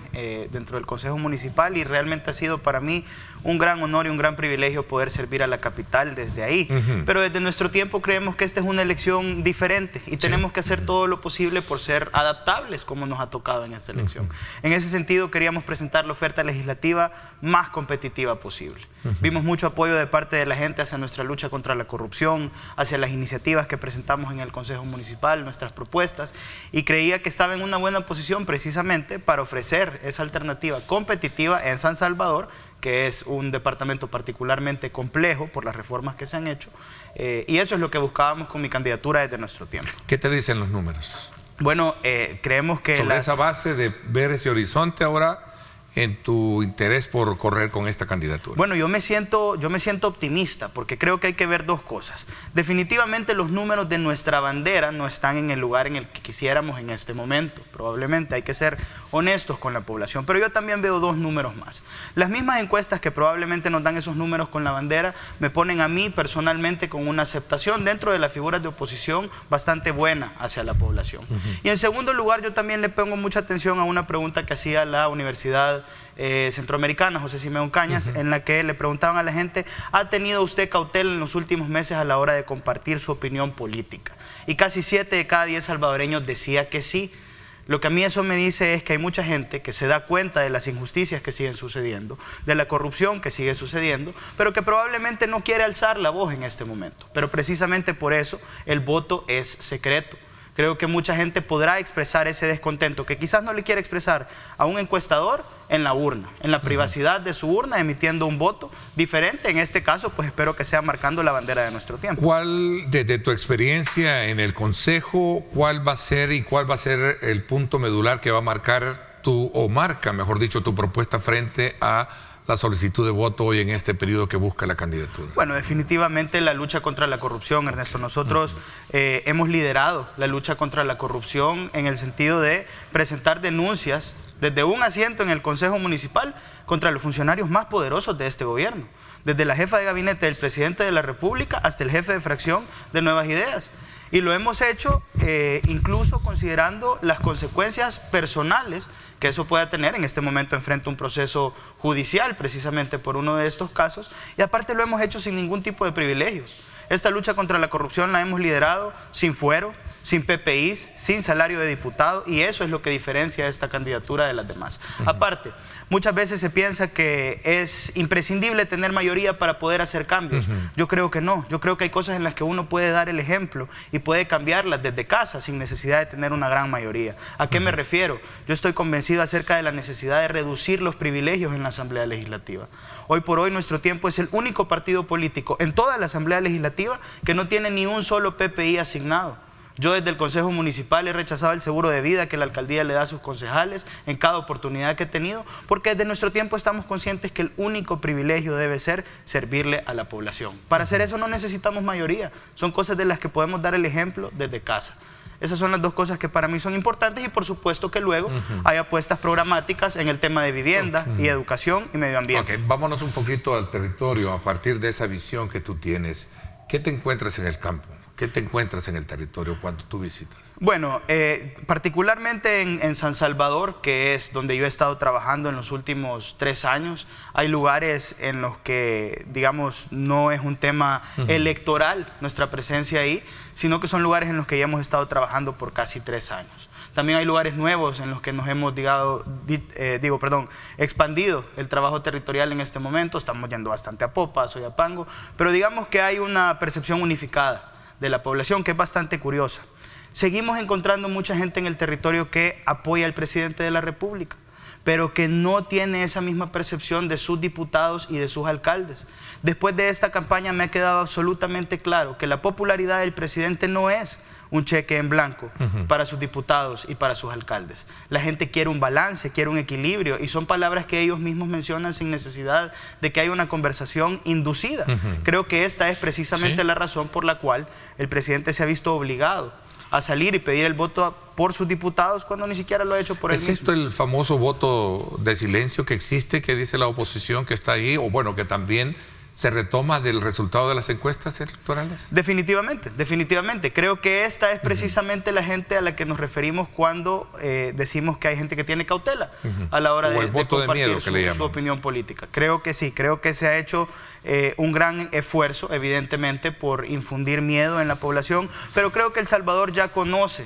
dentro del Consejo Municipal y realmente ha sido para mí un gran honor y un gran privilegio poder servir a la capital desde ahí. Pero desde Nuestro Tiempo creemos que esta es una elección diferente y tenemos que hacer todo lo posible por ser adaptables como nos ha tocado en esta elección. En ese sentido queríamos presentar la oferta legislativa más competitiva posible. Vimos mucho apoyo de parte de la gente hacia nuestra lucha contra la corrupción, hacia las iniciativas que presentamos en el Consejo Municipal, nuestras propuestas, y creía que estaba en una buena posición precisamente para ofrecer esa alternativa competitiva en San Salvador, que es un departamento particularmente complejo por las reformas que se han hecho, y eso es lo que buscábamos con mi candidatura desde Nuestro Tiempo. ¿Qué te dicen los números? Bueno, creemos que sobre esa base de ver ese horizonte ahora en tu interés por correr con esta candidatura. Bueno, yo me siento optimista porque creo que hay que ver dos cosas. Definitivamente los números de nuestra bandera no están en el lugar en el que quisiéramos en este momento. Probablemente hay que ser honestos con la población, pero yo también veo dos números más. Las mismas encuestas que probablemente nos dan esos números con la bandera me ponen a mí personalmente con una aceptación dentro de las figuras de oposición bastante buena hacia la población. Y en segundo lugar, yo también le pongo mucha atención a una pregunta que hacía la Universidad Centroamericana, José Simeón Cañas, en la que le preguntaban a la gente: ¿ha tenido usted cautela en los últimos meses a la hora de compartir su opinión política? Y casi 7 de cada 10 salvadoreños decía que sí. Lo que a mí eso me dice es que hay mucha gente que se da cuenta de las injusticias que siguen sucediendo, de la corrupción que sigue sucediendo, pero que probablemente no quiere alzar la voz en este momento. Pero precisamente por eso el voto es secreto. Creo que mucha gente podrá expresar ese descontento que quizás no le quiere expresar a un encuestador en la urna, en la privacidad de su urna, emitiendo un voto diferente. En este caso, pues espero que sea marcando la bandera de nuestro tiempo. ¿Cuál, desde tu experiencia en el Consejo, cuál va a ser el punto medular que va a marcar mejor dicho, tu propuesta frente a la solicitud de voto hoy en este periodo que busca la candidatura? Bueno, definitivamente la lucha contra la corrupción, Ernesto. Nosotros hemos liderado la lucha contra la corrupción en el sentido de presentar denuncias desde un asiento en el Consejo Municipal contra los funcionarios más poderosos de este gobierno. Desde la jefa de gabinete del presidente de la República hasta el jefe de fracción de Nuevas Ideas. Y lo hemos hecho incluso considerando las consecuencias personales que eso pueda tener. En este momento enfrenta un proceso judicial precisamente por uno de estos casos, y aparte lo hemos hecho sin ningún tipo de privilegios. Esta lucha contra la corrupción la hemos liderado sin fuero, sin PPIs, sin salario de diputado, y eso es lo que diferencia esta candidatura de las demás. Aparte, muchas veces se piensa que es imprescindible tener mayoría para poder hacer cambios. Yo creo que no. Yo creo que hay cosas en las que uno puede dar el ejemplo y puede cambiarlas desde casa sin necesidad de tener una gran mayoría. ¿A qué me refiero? Yo estoy convencido acerca de la necesidad de reducir los privilegios en la Asamblea Legislativa. Hoy por hoy Nuestro Tiempo es el único partido político en toda la Asamblea Legislativa que no tiene ni un solo PPI asignado. Yo desde el Consejo Municipal he rechazado el seguro de vida que la alcaldía le da a sus concejales en cada oportunidad que he tenido, porque desde Nuestro Tiempo estamos conscientes que el único privilegio debe ser servirle a la población. Para hacer eso no necesitamos mayoría, son cosas de las que podemos dar el ejemplo desde casa. Esas son las dos cosas que para mí son importantes, y por supuesto que luego hay apuestas programáticas en el tema de vivienda y educación y medio ambiente. Vámonos un poquito al territorio a partir de esa visión que tú tienes. ¿Qué te encuentras en el campo? ¿Qué te encuentras en el territorio cuando tú visitas? Bueno, particularmente en San Salvador, que es donde yo he estado trabajando en los últimos 3 años, hay lugares en los que, digamos, no es un tema electoral nuestra presencia ahí, sino que son lugares en los que ya hemos estado trabajando por casi 3 años. También hay lugares nuevos en los que nos hemos expandido el trabajo territorial en este momento. Estamos yendo bastante a Popa, Soyapango, pero digamos que hay una percepción unificada de la población que es bastante curiosa. Seguimos encontrando mucha gente en el territorio que apoya al presidente de la República, pero que no tiene esa misma percepción de sus diputados y de sus alcaldes. Después de esta campaña me ha quedado absolutamente claro que la popularidad del presidente no es un cheque en blanco para sus diputados y para sus alcaldes. La gente quiere un balance, quiere un equilibrio, y son palabras que ellos mismos mencionan sin necesidad de que haya una conversación inducida. Creo que esta es precisamente la razón por la cual el presidente se ha visto obligado a salir y pedir el voto por sus diputados cuando ni siquiera lo ha hecho por él mismo. ¿Es esto el famoso voto de silencio que existe, que dice la oposición que está ahí, o bueno, que también se retoma del resultado de las encuestas electorales? Definitivamente, definitivamente. Creo que esta es precisamente la gente a la que nos referimos cuando decimos que hay gente que tiene cautela a la hora de compartir su opinión política. Creo que sí, creo que se ha hecho un gran esfuerzo, evidentemente, por infundir miedo en la población, pero creo que El Salvador ya conoce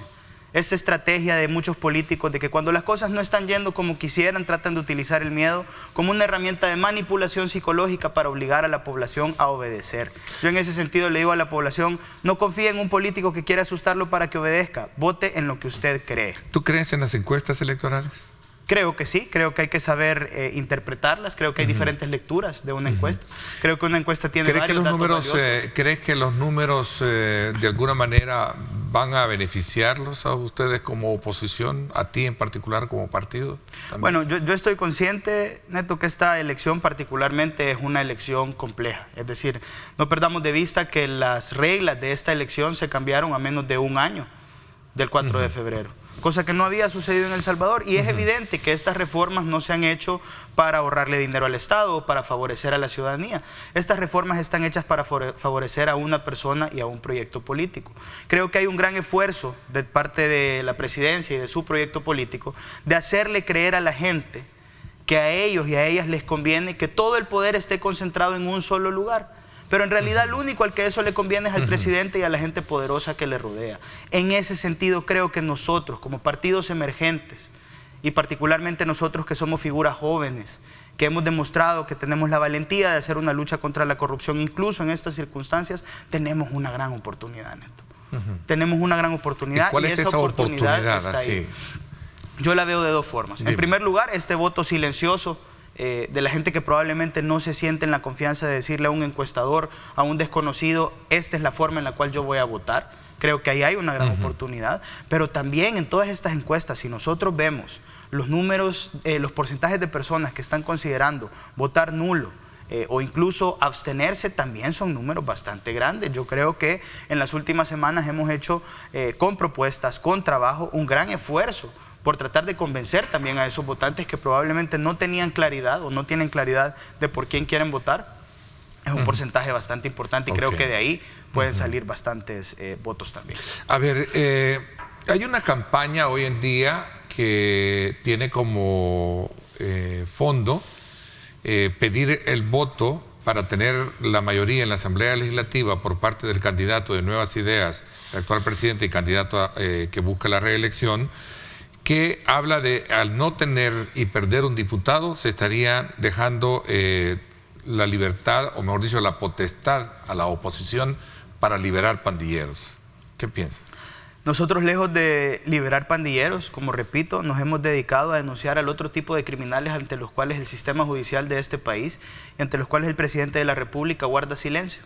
esa estrategia de muchos políticos de que cuando las cosas no están yendo como quisieran, tratan de utilizar el miedo como una herramienta de manipulación psicológica para obligar a la población a obedecer. Yo en ese sentido le digo a la población, no confíe en un político que quiera asustarlo para que obedezca, vote en lo que usted cree. ¿Tú crees en las encuestas electorales? Creo que sí, creo que hay que saber interpretarlas, creo que hay diferentes lecturas de una encuesta. Creo que una encuesta tiene varios datos valiosos. ¿Crees que los números de alguna manera van a beneficiarlos a ustedes como oposición, a ti en particular como partido? Bueno, yo estoy consciente, Neto, que esta elección particularmente es una elección compleja. Es decir, no perdamos de vista que las reglas de esta elección se cambiaron a menos de un año del 4 de febrero. Cosa que no había sucedido en El Salvador, y es evidente que estas reformas no se han hecho para ahorrarle dinero al Estado o para favorecer a la ciudadanía. Estas reformas están hechas para favorecer a una persona y a un proyecto político. Creo que hay un gran esfuerzo de parte de la presidencia y de su proyecto político de hacerle creer a la gente que a ellos y a ellas les conviene que todo el poder esté concentrado en un solo lugar. pero en realidad el único al que eso le conviene es al presidente y a la gente poderosa que le rodea. En ese sentido creo que nosotros como partidos emergentes y particularmente nosotros que somos figuras jóvenes, que hemos demostrado que tenemos la valentía de hacer una lucha contra la corrupción, incluso en estas circunstancias, tenemos una gran oportunidad, Neto. Tenemos una gran oportunidad. ¿Y cuál es esa oportunidad? Está ahí. Yo la veo de dos formas. Dime. En primer lugar, este voto silencioso de la gente que probablemente no se siente en la confianza de decirle a un encuestador, a un desconocido, esta es la forma en la cual yo voy a votar. Creo que ahí hay una gran oportunidad. Pero también en todas estas encuestas, si nosotros vemos los números, los porcentajes de personas que están considerando votar nulo o incluso abstenerse, también son números bastante grandes. Yo creo que en las últimas semanas hemos hecho con propuestas, con trabajo, un gran esfuerzo por tratar de convencer también a esos votantes que probablemente no tenían claridad o no tienen claridad de por quién quieren votar. Es un porcentaje bastante importante y creo que de ahí pueden salir bastantes votos también. A ver, hay una campaña hoy en día que tiene como fondo pedir el voto para tener la mayoría en la Asamblea Legislativa por parte del candidato de Nuevas Ideas, el actual presidente y candidato que busca la reelección, que habla de al no tener y perder un diputado se estaría dejando la libertad, o mejor dicho, la potestad a la oposición para liberar pandilleros. ¿Qué piensas? Nosotros, lejos de liberar pandilleros, como repito, nos hemos dedicado a denunciar al otro tipo de criminales ante los cuales el sistema judicial de este país y ante los cuales el presidente de la República guarda silencio.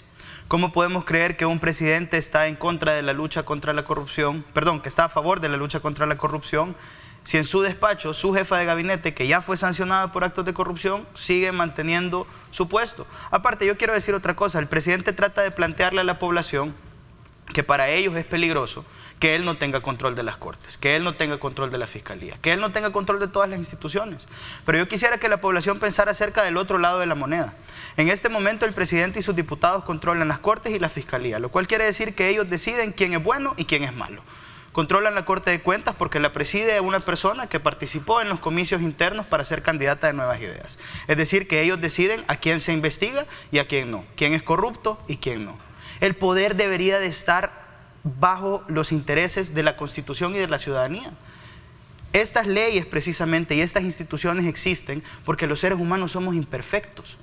¿Cómo podemos creer que un presidente está en contra de la lucha contra la corrupción, que está a favor de la lucha contra la corrupción, si en su despacho, su jefa de gabinete, que ya fue sancionada por actos de corrupción, sigue manteniendo su puesto? Aparte, yo quiero decir otra cosa, el presidente trata de plantearle a la población que para ellos es peligroso que él no tenga control de las Cortes, que él no tenga control de la Fiscalía, que él no tenga control de todas las instituciones. Pero yo quisiera que la población pensara acerca del otro lado de la moneda. En este momento el presidente y sus diputados controlan las Cortes y la Fiscalía, lo cual quiere decir que ellos deciden quién es bueno y quién es malo. Controlan la Corte de Cuentas porque la preside una persona que participó en los comicios internos para ser candidata de Nuevas Ideas. Es decir, que ellos deciden a quién se investiga y a quién no, quién es corrupto y quién no. El poder debería de estar bajo los intereses de la Constitución y de la ciudadanía. Estas leyes precisamente y estas instituciones existen porque los seres humanos somos imperfectos.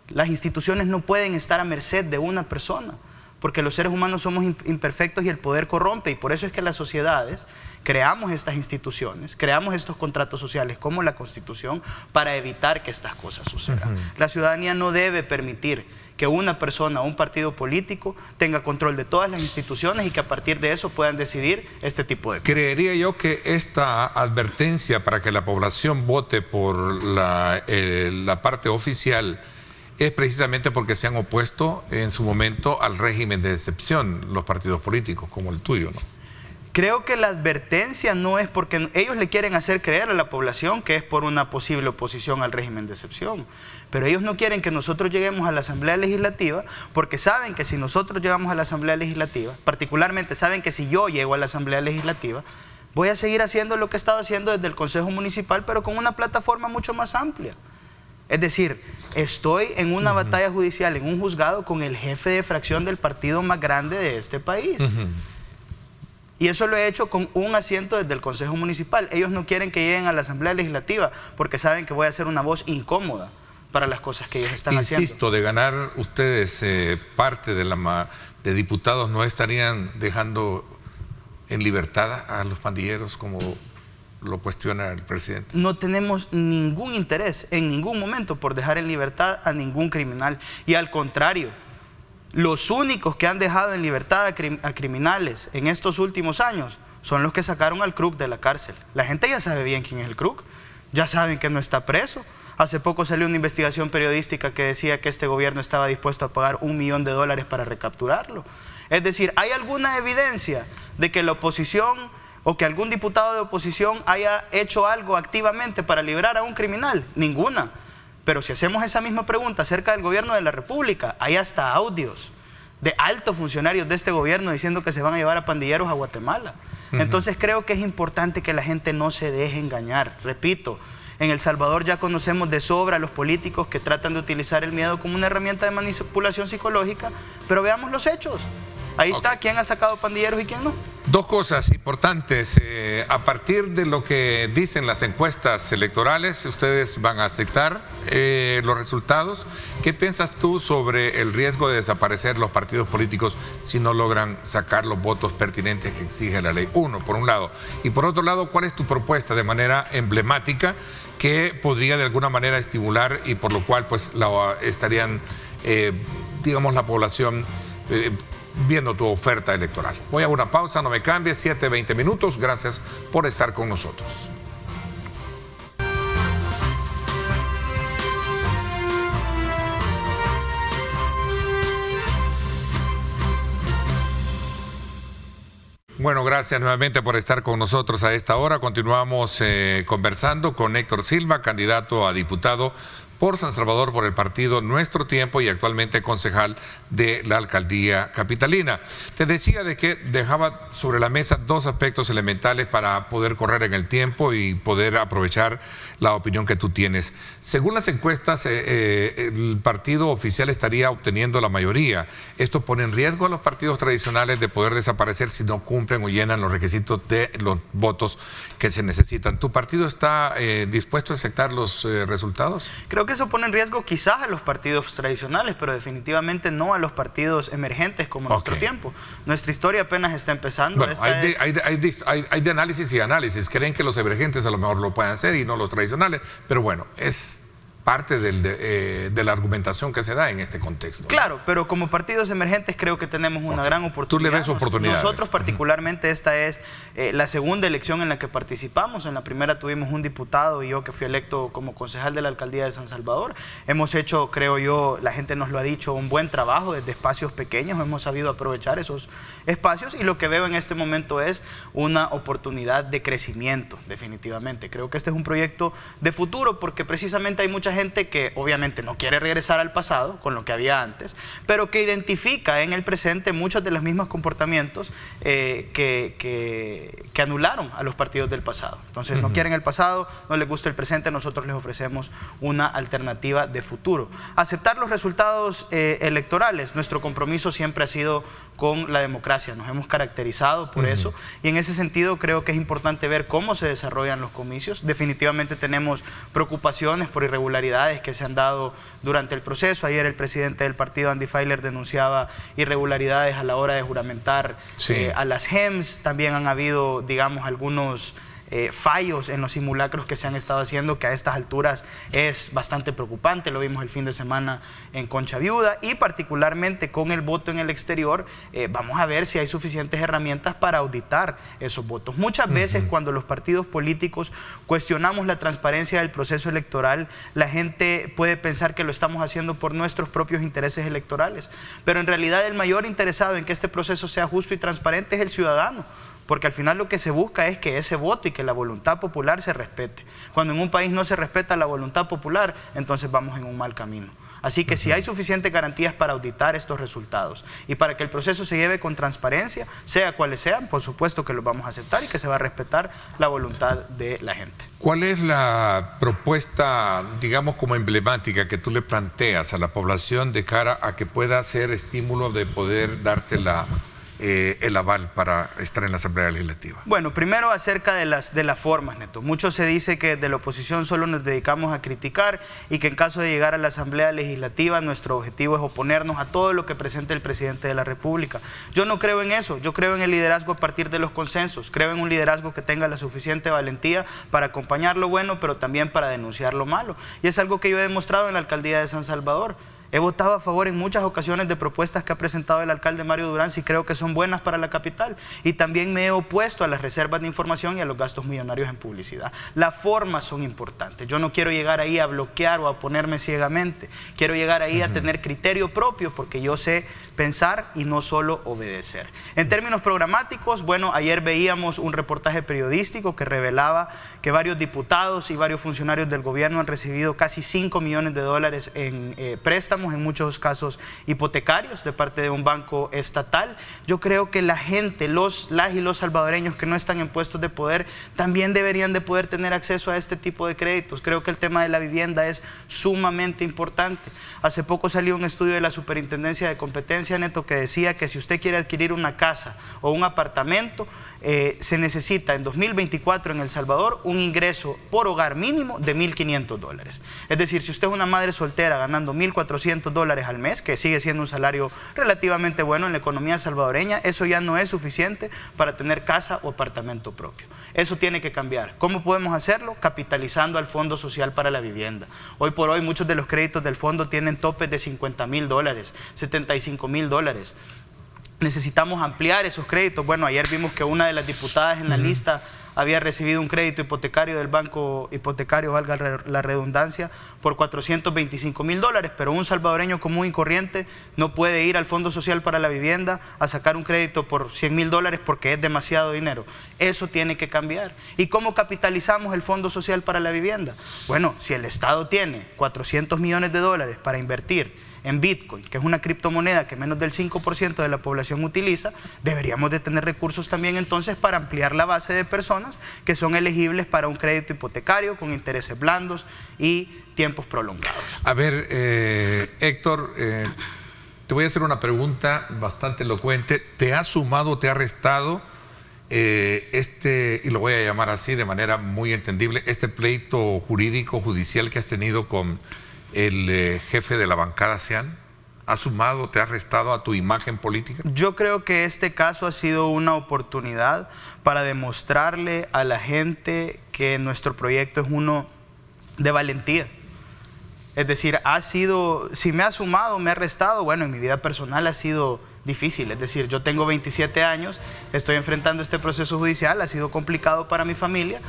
Las instituciones no pueden estar a merced de una persona porque los seres humanos somos imperfectos y el poder corrompe, y por eso es que las sociedades creamos estas instituciones, creamos estos contratos sociales como la Constitución para evitar que estas cosas sucedan. La ciudadanía no debe permitir que una persona o un partido político tenga control de todas las instituciones y que a partir de eso puedan decidir este tipo de cosas. Creería yo que esta advertencia para que la población vote por la parte oficial es precisamente porque se han opuesto en su momento al régimen de excepción los partidos políticos como el tuyo, ¿no? Creo que la advertencia no es porque ellos le quieren hacer creer a la población que es por una posible oposición al régimen de excepción. Pero ellos no quieren que nosotros lleguemos a la Asamblea Legislativa porque saben que si nosotros llegamos a la Asamblea Legislativa, particularmente saben que si yo llego a la Asamblea Legislativa, voy a seguir haciendo lo que estaba haciendo desde el Consejo Municipal, pero con una plataforma mucho más amplia. Es decir, estoy en una batalla judicial, en un juzgado con el jefe de fracción del partido más grande de este país. Y eso lo he hecho con un asiento desde el Consejo Municipal. Ellos no quieren que lleguen a la Asamblea Legislativa porque saben que voy a ser una voz incómoda para las cosas que ellos están haciendo. Insisto, de ganar ustedes parte de diputados, ¿no estarían dejando en libertad a los pandilleros como lo cuestiona el presidente? No tenemos ningún interés en ningún momento por dejar en libertad a ningún criminal. Y al contrario, los únicos que han dejado en libertad a criminales en estos últimos años son los que sacaron al Kruk de la cárcel. La gente ya sabe bien quién es el Kruk, ya saben que no está preso. Hace poco salió una investigación periodística que decía que este gobierno estaba dispuesto a pagar $1 millón para recapturarlo. Es decir, ¿hay alguna evidencia de que la oposición o que algún diputado de oposición haya hecho algo activamente para liberar a un criminal? Ninguna. Pero si hacemos esa misma pregunta acerca del gobierno de la República, hay hasta audios de altos funcionarios de este gobierno diciendo que se van a llevar a pandilleros a Guatemala. Entonces creo que es importante que la gente no se deje engañar. Repito, En El Salvador ya conocemos de sobra a los políticos que tratan de utilizar el miedo como una herramienta de manipulación psicológica, pero veamos los hechos. Ahí está, quién ha sacado pandilleros y quién no. Dos cosas importantes. A partir de lo que dicen las encuestas electorales, ustedes van a aceptar los resultados. ¿Qué piensas tú sobre el riesgo de desaparecer los partidos políticos si no logran sacar los votos pertinentes que exige la ley? Uno, por un lado. Y por otro lado, ¿cuál es tu propuesta de manera emblemática que podría de alguna manera estimular y por lo cual pues estarían, digamos, la población viendo tu oferta electoral? Voy a una pausa, no me cambies, 7:20 minutos. Gracias por estar con nosotros. Bueno, gracias nuevamente por estar con nosotros a esta hora. Continuamos conversando con Héctor Silva, candidato a diputado por San Salvador por el partido Nuestro Tiempo y actualmente concejal de la alcaldía capitalina. Te decía de que dejaba sobre la mesa dos aspectos elementales para poder correr en el tiempo y poder aprovechar la opinión que tú tienes. Según las encuestas, el partido oficial estaría obteniendo la mayoría. Esto pone en riesgo a los partidos tradicionales de poder desaparecer si no cumplen o llenan los requisitos de los votos que se necesitan. ¿Tu partido está dispuesto a aceptar los resultados? Creo que eso pone en riesgo quizás a los partidos tradicionales, pero definitivamente no a los partidos emergentes como Nuestro Tiempo. Nuestra historia apenas está empezando. Bueno, hay de análisis y análisis. Creen que los emergentes a lo mejor lo pueden hacer y no los tradicionales, pero bueno, es parte de la argumentación que se da en este contexto, ¿no? Claro, pero como partidos emergentes creo que tenemos una gran oportunidad. Tú le ves oportunidades. Nosotros particularmente esta es la segunda elección en la que participamos. En la primera tuvimos un diputado y yo que fui electo como concejal de la alcaldía de San Salvador. Hemos hecho, creo yo, la gente nos lo ha dicho, un buen trabajo desde espacios pequeños. Hemos sabido aprovechar esos espacios y lo que veo en este momento es una oportunidad de crecimiento, definitivamente. Creo que este es un proyecto de futuro porque precisamente hay mucha gente que obviamente no quiere regresar al pasado con lo que había antes, pero que identifica en el presente muchos de los mismos comportamientos que anularon a los partidos del pasado. Entonces no quieren el pasado, no les gusta el presente, nosotros les ofrecemos una alternativa de futuro. Aceptar los resultados electorales, nuestro compromiso siempre ha sido con la democracia, nos hemos caracterizado por eso y en ese sentido creo que es importante ver cómo se desarrollan los comicios. Definitivamente tenemos preocupaciones por irregularidades que se han dado durante el proceso. Ayer el presidente del partido, Andy Feiler, denunciaba irregularidades a la hora de juramentar a las GEMS. También han habido, digamos, algunos fallos en los simulacros que se han estado haciendo, que a estas alturas es bastante preocupante. Lo vimos el fin de semana en Concha Viuda y particularmente con el voto en el exterior, vamos a ver si hay suficientes herramientas para auditar esos votos. Muchas veces cuando los partidos políticos cuestionamos la transparencia del proceso electoral, la gente puede pensar que lo estamos haciendo por nuestros propios intereses electorales, pero en realidad el mayor interesado en que este proceso sea justo y transparente es el ciudadano. Porque al final lo que se busca es que ese voto y que la voluntad popular se respete. Cuando en un país no se respeta la voluntad popular, entonces vamos en un mal camino. Así que si hay suficientes garantías para auditar estos resultados y para que el proceso se lleve con transparencia, sea cuales sean, por supuesto que los vamos a aceptar y que se va a respetar la voluntad de la gente. ¿Cuál es la propuesta, digamos, como emblemática que tú le planteas a la población de cara a que pueda ser estímulo de poder darte el aval para estar en la Asamblea Legislativa? Bueno, primero acerca de las formas, Neto. Mucho se dice que de la oposición solo nos dedicamos a criticar y que en caso de llegar a la Asamblea Legislativa nuestro objetivo es oponernos a todo lo que presente el presidente de la República. Yo no creo en eso, yo creo en el liderazgo a partir de los consensos, creo en un liderazgo que tenga la suficiente valentía para acompañar lo bueno, pero también para denunciar lo malo. Y es algo que yo he demostrado en la alcaldía de San Salvador. He votado a favor en muchas ocasiones de propuestas que ha presentado el alcalde Mario Durán si creo que son buenas para la capital. Y también me he opuesto a las reservas de información y a los gastos millonarios en publicidad. Las formas son importantes. Yo no quiero llegar ahí a bloquear o a ponerme ciegamente. Quiero llegar ahí a tener criterio propio porque yo sé pensar y no solo obedecer. En términos programáticos, bueno, ayer veíamos un reportaje periodístico que revelaba que varios diputados y varios funcionarios del gobierno han recibido casi $5 millones en préstamos préstamos, en muchos casos hipotecarios, de parte de un banco estatal. Yo creo que la gente, las y los salvadoreños que no están en puestos de poder, también deberían de poder tener acceso a este tipo de créditos. Creo que el tema de la vivienda es sumamente importante. Hace poco salió un estudio de la Superintendencia de Competencia, Neto, que decía que si usted quiere adquirir una casa o un apartamento, se necesita en 2024 en El Salvador un ingreso por hogar mínimo de $1,500. Es decir, si usted es una madre soltera ganando $1,400 al mes, que sigue siendo un salario relativamente bueno en la economía salvadoreña, eso ya no es suficiente para tener casa o apartamento propio. Eso tiene que cambiar. ¿Cómo podemos hacerlo? Capitalizando al Fondo Social para la Vivienda. Hoy por hoy muchos de los créditos del fondo tienen topes de $50,000, $75,000. Necesitamos ampliar esos créditos. Bueno, ayer vimos que una de las diputadas en la lista había recibido un crédito hipotecario del banco hipotecario, valga la redundancia, por $425,000, pero un salvadoreño común y corriente no puede ir al Fondo Social para la Vivienda a sacar un crédito por $100,000 porque es demasiado dinero. Eso tiene que cambiar. ¿Y cómo capitalizamos el Fondo Social para la Vivienda? Bueno, si el Estado tiene $400 millones para invertir en Bitcoin, que es una criptomoneda que menos del 5% de la población utiliza, deberíamos de tener recursos también entonces para ampliar la base de personas que son elegibles para un crédito hipotecario con intereses blandos y tiempos prolongados. A ver, Héctor, te voy a hacer una pregunta bastante elocuente. ¿Te ha sumado, te ha restado y lo voy a llamar así de manera muy entendible, este pleito jurídico, judicial que has tenido con el jefe de la bancada SEAN? ¿Ha sumado, te ha restado a tu imagen política? Yo creo que este caso ha sido una oportunidad para demostrarle a la gente que nuestro proyecto es uno de valentía. Es decir, si me ha sumado, me ha restado, bueno, en mi vida personal ha sido difícil. Es decir, yo tengo 27 años, estoy enfrentando este proceso judicial, ha sido complicado para mi familia,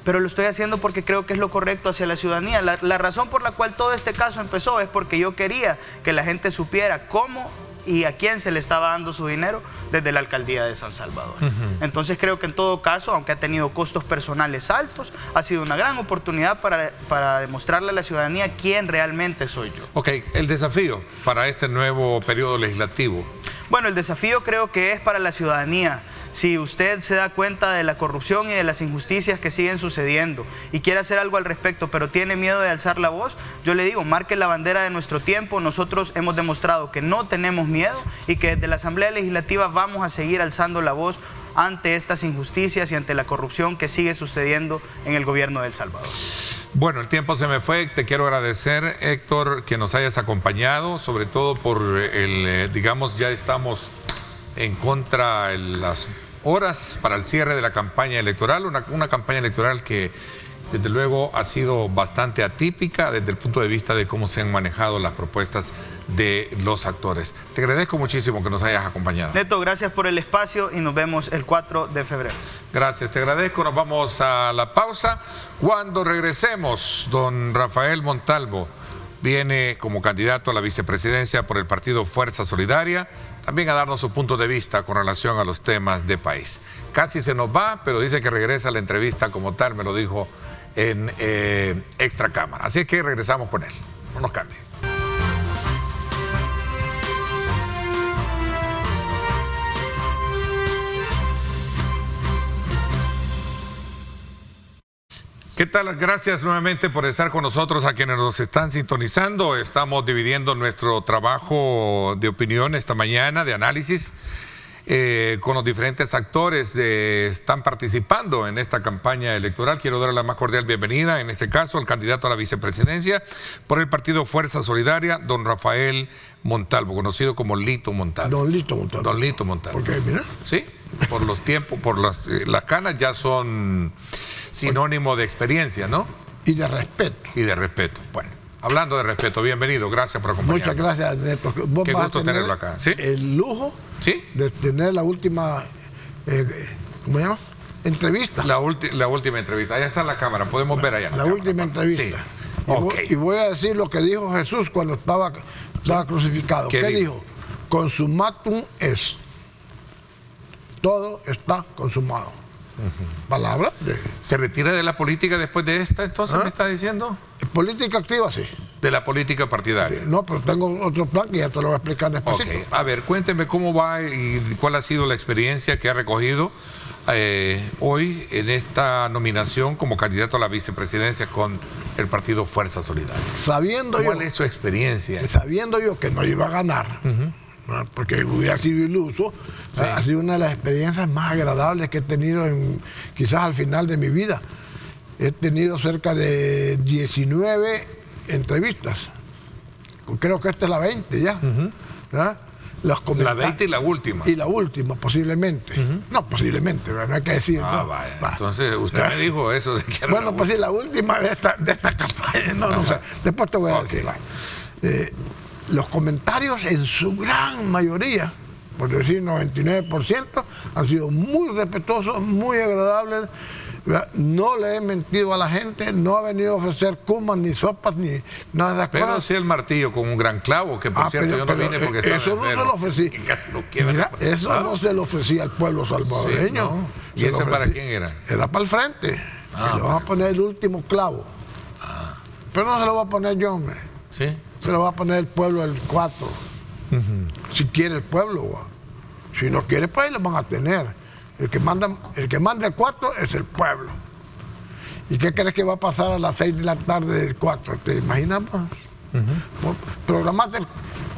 pero lo estoy haciendo porque creo que es lo correcto hacia la ciudadanía. La razón por la cual todo este caso empezó es porque yo quería que la gente supiera cómo y a quién se le estaba dando su dinero desde la alcaldía de San Salvador. Entonces creo que en todo caso, aunque ha tenido costos personales altos, ha sido una gran oportunidad para demostrarle a la ciudadanía quién realmente soy yo. Ok, el desafío para este nuevo periodo legislativo. Bueno, el desafío creo que es para la ciudadanía. Si usted se da cuenta de la corrupción y de las injusticias que siguen sucediendo y quiere hacer algo al respecto, pero tiene miedo de alzar la voz, yo le digo, marque la bandera de nuestro tiempo. Nosotros hemos demostrado que no tenemos miedo y que desde la Asamblea Legislativa vamos a seguir alzando la voz ante estas injusticias y ante la corrupción que sigue sucediendo en el gobierno de El Salvador. Bueno, el tiempo se me fue. Te quiero agradecer, Héctor, que nos hayas acompañado, sobre todo por digamos, ya estamos en contra de las horas para el cierre de la campaña electoral, una campaña electoral que desde luego ha sido bastante atípica desde el punto de vista de cómo se han manejado las propuestas de los actores. Te agradezco muchísimo que nos hayas acompañado. Neto, gracias por el espacio y nos vemos el 4 de febrero. Gracias, te agradezco. Nos vamos a la pausa. Cuando regresemos, don Rafael Montalvo viene como candidato a la vicepresidencia por el partido Fuerza Solidaria, también a darnos su punto de vista con relación a los temas de país. Casi se nos va, pero dice que regresa a la entrevista como tal, me lo dijo en Extra Cámara. Así que regresamos con él. No nos cambie. ¿Qué tal? Gracias nuevamente por estar con nosotros a quienes nos están sintonizando. Estamos dividiendo nuestro trabajo de opinión esta mañana, de análisis, con los diferentes actores que están participando en esta campaña electoral. Quiero darle la más cordial bienvenida, en este caso, al candidato a la vicepresidencia por el partido Fuerza Solidaria, don Rafael Montalvo, conocido como Lito Montalvo. Don Lito Montalvo. Don Lito Montalvo. ¿Por qué? Mira. Sí, por los tiempos, por las canas ya son sinónimo de experiencia, ¿no? Y de respeto. Y de respeto. Bueno, hablando de respeto, bienvenido, gracias por acompañarnos. Muchas gracias, Neto. Vos Qué vas gusto a tener tenerlo acá. ¿Sí? El lujo ¿Sí? de tener la última, ¿cómo se llama? Entrevista. La última entrevista. Allá está la cámara, podemos ver allá. La última entrevista. Sí. Y voy a decir lo que dijo Jesús cuando estaba crucificado. ¿Qué dijo? Consumatum est. Todo está consumado. ¿Palabra? ¿Se retira de la política después de esta, entonces, me está diciendo? Política activa, sí. de la política partidaria. No, pero tengo otro plan que ya te lo voy a explicar después. Ok, a ver, cuénteme cómo va y cuál ha sido la experiencia que ha recogido hoy en esta nominación como candidato a la vicepresidencia con el partido Fuerza Solidaria. ¿Cuál es su experiencia? Sabiendo yo que no iba a ganar, ¿no? Porque hubiera sido iluso, sí. Ha sido una de las experiencias más agradables que he tenido quizás al final de mi vida. He tenido cerca de 19 entrevistas. Creo que esta es la 20 ya. ¿Ya? La 20 y la última. Y la última, posiblemente. No, posiblemente, no hay que decir. Vaya. Entonces, usted me dijo eso de que bueno, pues sí, la última de esta campaña. No sé. Después te voy a decir. Los comentarios, en su gran mayoría, por decir 99%, han sido muy respetuosos, muy agradables. No le he mentido a la gente, no ha venido a ofrecer cumas, ni sopas, ni nada de las cosas. Pero sí el martillo con un gran clavo, que por cierto yo no vine porque estaba eso no se lo ofrecí. Que casi lo quiebra. Mira, eso no se lo ofrecía al pueblo salvadoreño. Sí, ¿no? ¿Y eso para quién era? Era para el frente. Le van a poner el último clavo. Pero no se lo va a poner yo, hombre. ¿Sí? Se lo va a poner el pueblo el 4. Si quiere el pueblo. Si no quiere, pues ahí lo van a tener. El que manda el 4 es el pueblo. ¿Y qué crees que va a pasar a las 6 de la tarde del 4? ¿Te imaginas? Programaste el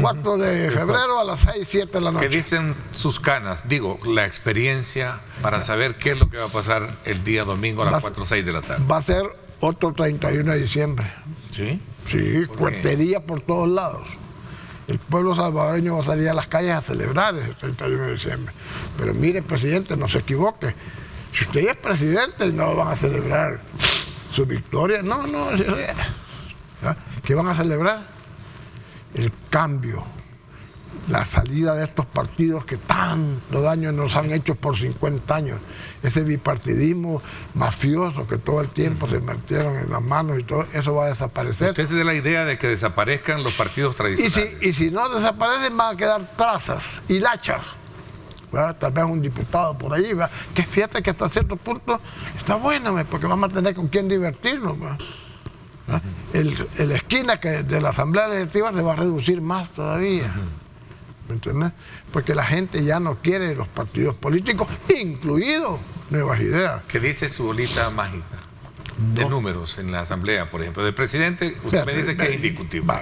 4 de febrero a las 6, 7 de la noche. ¿Qué dicen sus canas? Digo, la experiencia para saber qué es lo que va a pasar el día domingo a las 4 o 6 de la tarde. Va a ser otro 31 de diciembre. ¿Sí? Sí, cuartería por todos lados. El pueblo salvadoreño va a salir a las calles a celebrar ese 31 de diciembre. Pero mire, presidente, no se equivoque. Si usted ya es presidente, no van a celebrar su victoria. No. ¿Qué van a celebrar? El cambio, la salida de estos partidos que tanto daño nos han hecho por 50 años. Ese bipartidismo mafioso que todo el tiempo se metieron en las manos y todo, eso va a desaparecer. Usted tiene la idea de que desaparezcan los partidos tradicionales. Y si no desaparecen, van a quedar trazas, hilachas. Tal vez un diputado por ahí, ¿verdad? Que fíjate que hasta cierto punto está bueno, porque vamos a tener con quién divertirnos. La esquina de la Asamblea Legislativa se va a reducir más todavía. ¿Me entiendes? Porque la gente ya no quiere los partidos políticos, incluidos Nuevas Ideas. ¿Qué dice su bolita mágica de números en la Asamblea, por ejemplo? Del presidente, usted me dice que es indiscutible.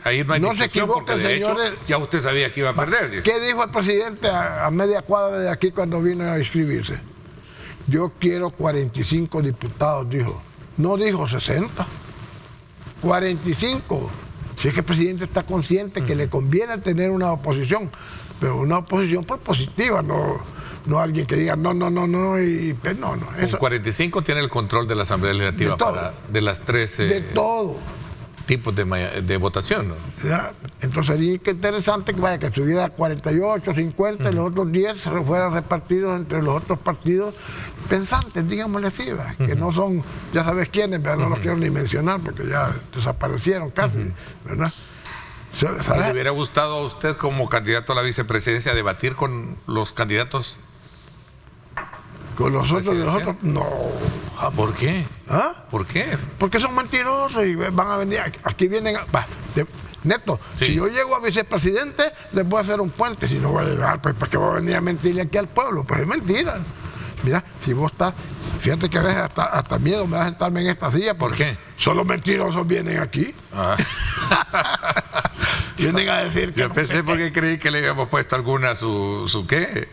Ahí no hay discusión porque de hecho ya usted sabía que iba a perder. Dice. ¿Qué dijo el presidente a media cuadra de aquí cuando vino a inscribirse? Yo quiero 45 diputados, dijo. No dijo 60. 45. Si es que el presidente está consciente que le conviene tener una oposición, pero una oposición propositiva, no alguien que diga no. No. Eso. Con 45 tiene el control de la Asamblea Legislativa de las 13 de todo. tipos de votación, ¿no? ¿Ya? Entonces sería interesante que subiera a 48, 50, y los otros 10 fueran repartidos entre los otros partidos pensantes, digámosle así, que no son, ya sabes quiénes, no los quiero ni mencionar porque ya desaparecieron casi, ¿verdad? ¿Le hubiera gustado a usted como candidato a la vicepresidencia debatir con los candidatos? Con los otros, no. ¿Por qué? ¿Ah? ¿Por qué? Porque son mentirosos y van a venir, aquí vienen, Neto, sí. Si yo llego a vicepresidente, les voy a hacer un puente. Si no voy a llegar, pues ¿para qué voy a venir a mentirle aquí al pueblo? Pues es mentira. Mira, si vos estás, fíjate que a veces hasta miedo me da sentarme en esta silla. ¿Por qué? Solo mentirosos vienen aquí. Vienen a decir que... Yo pensé porque creí que le habíamos puesto alguna su ¿qué?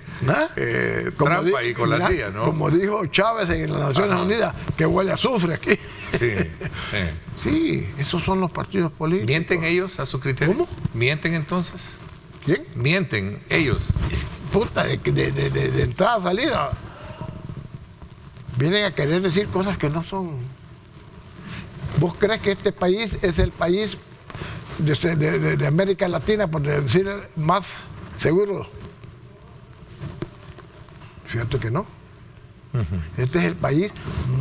Trampa ahí con la silla, ¿no? Como dijo Chávez en las Naciones Unidas, que huele a azufre aquí. Sí. Sí, esos son los partidos políticos. ¿Mienten ellos a su criterio? ¿Cómo? ¿Mienten entonces? ¿Quién? ¿Mienten ellos? Puta, de entrada a salida. Vienen a querer decir cosas que no son. ¿Vos crees que este país es el país de América Latina, por decir, más seguro? Fíjate que no. Este es el país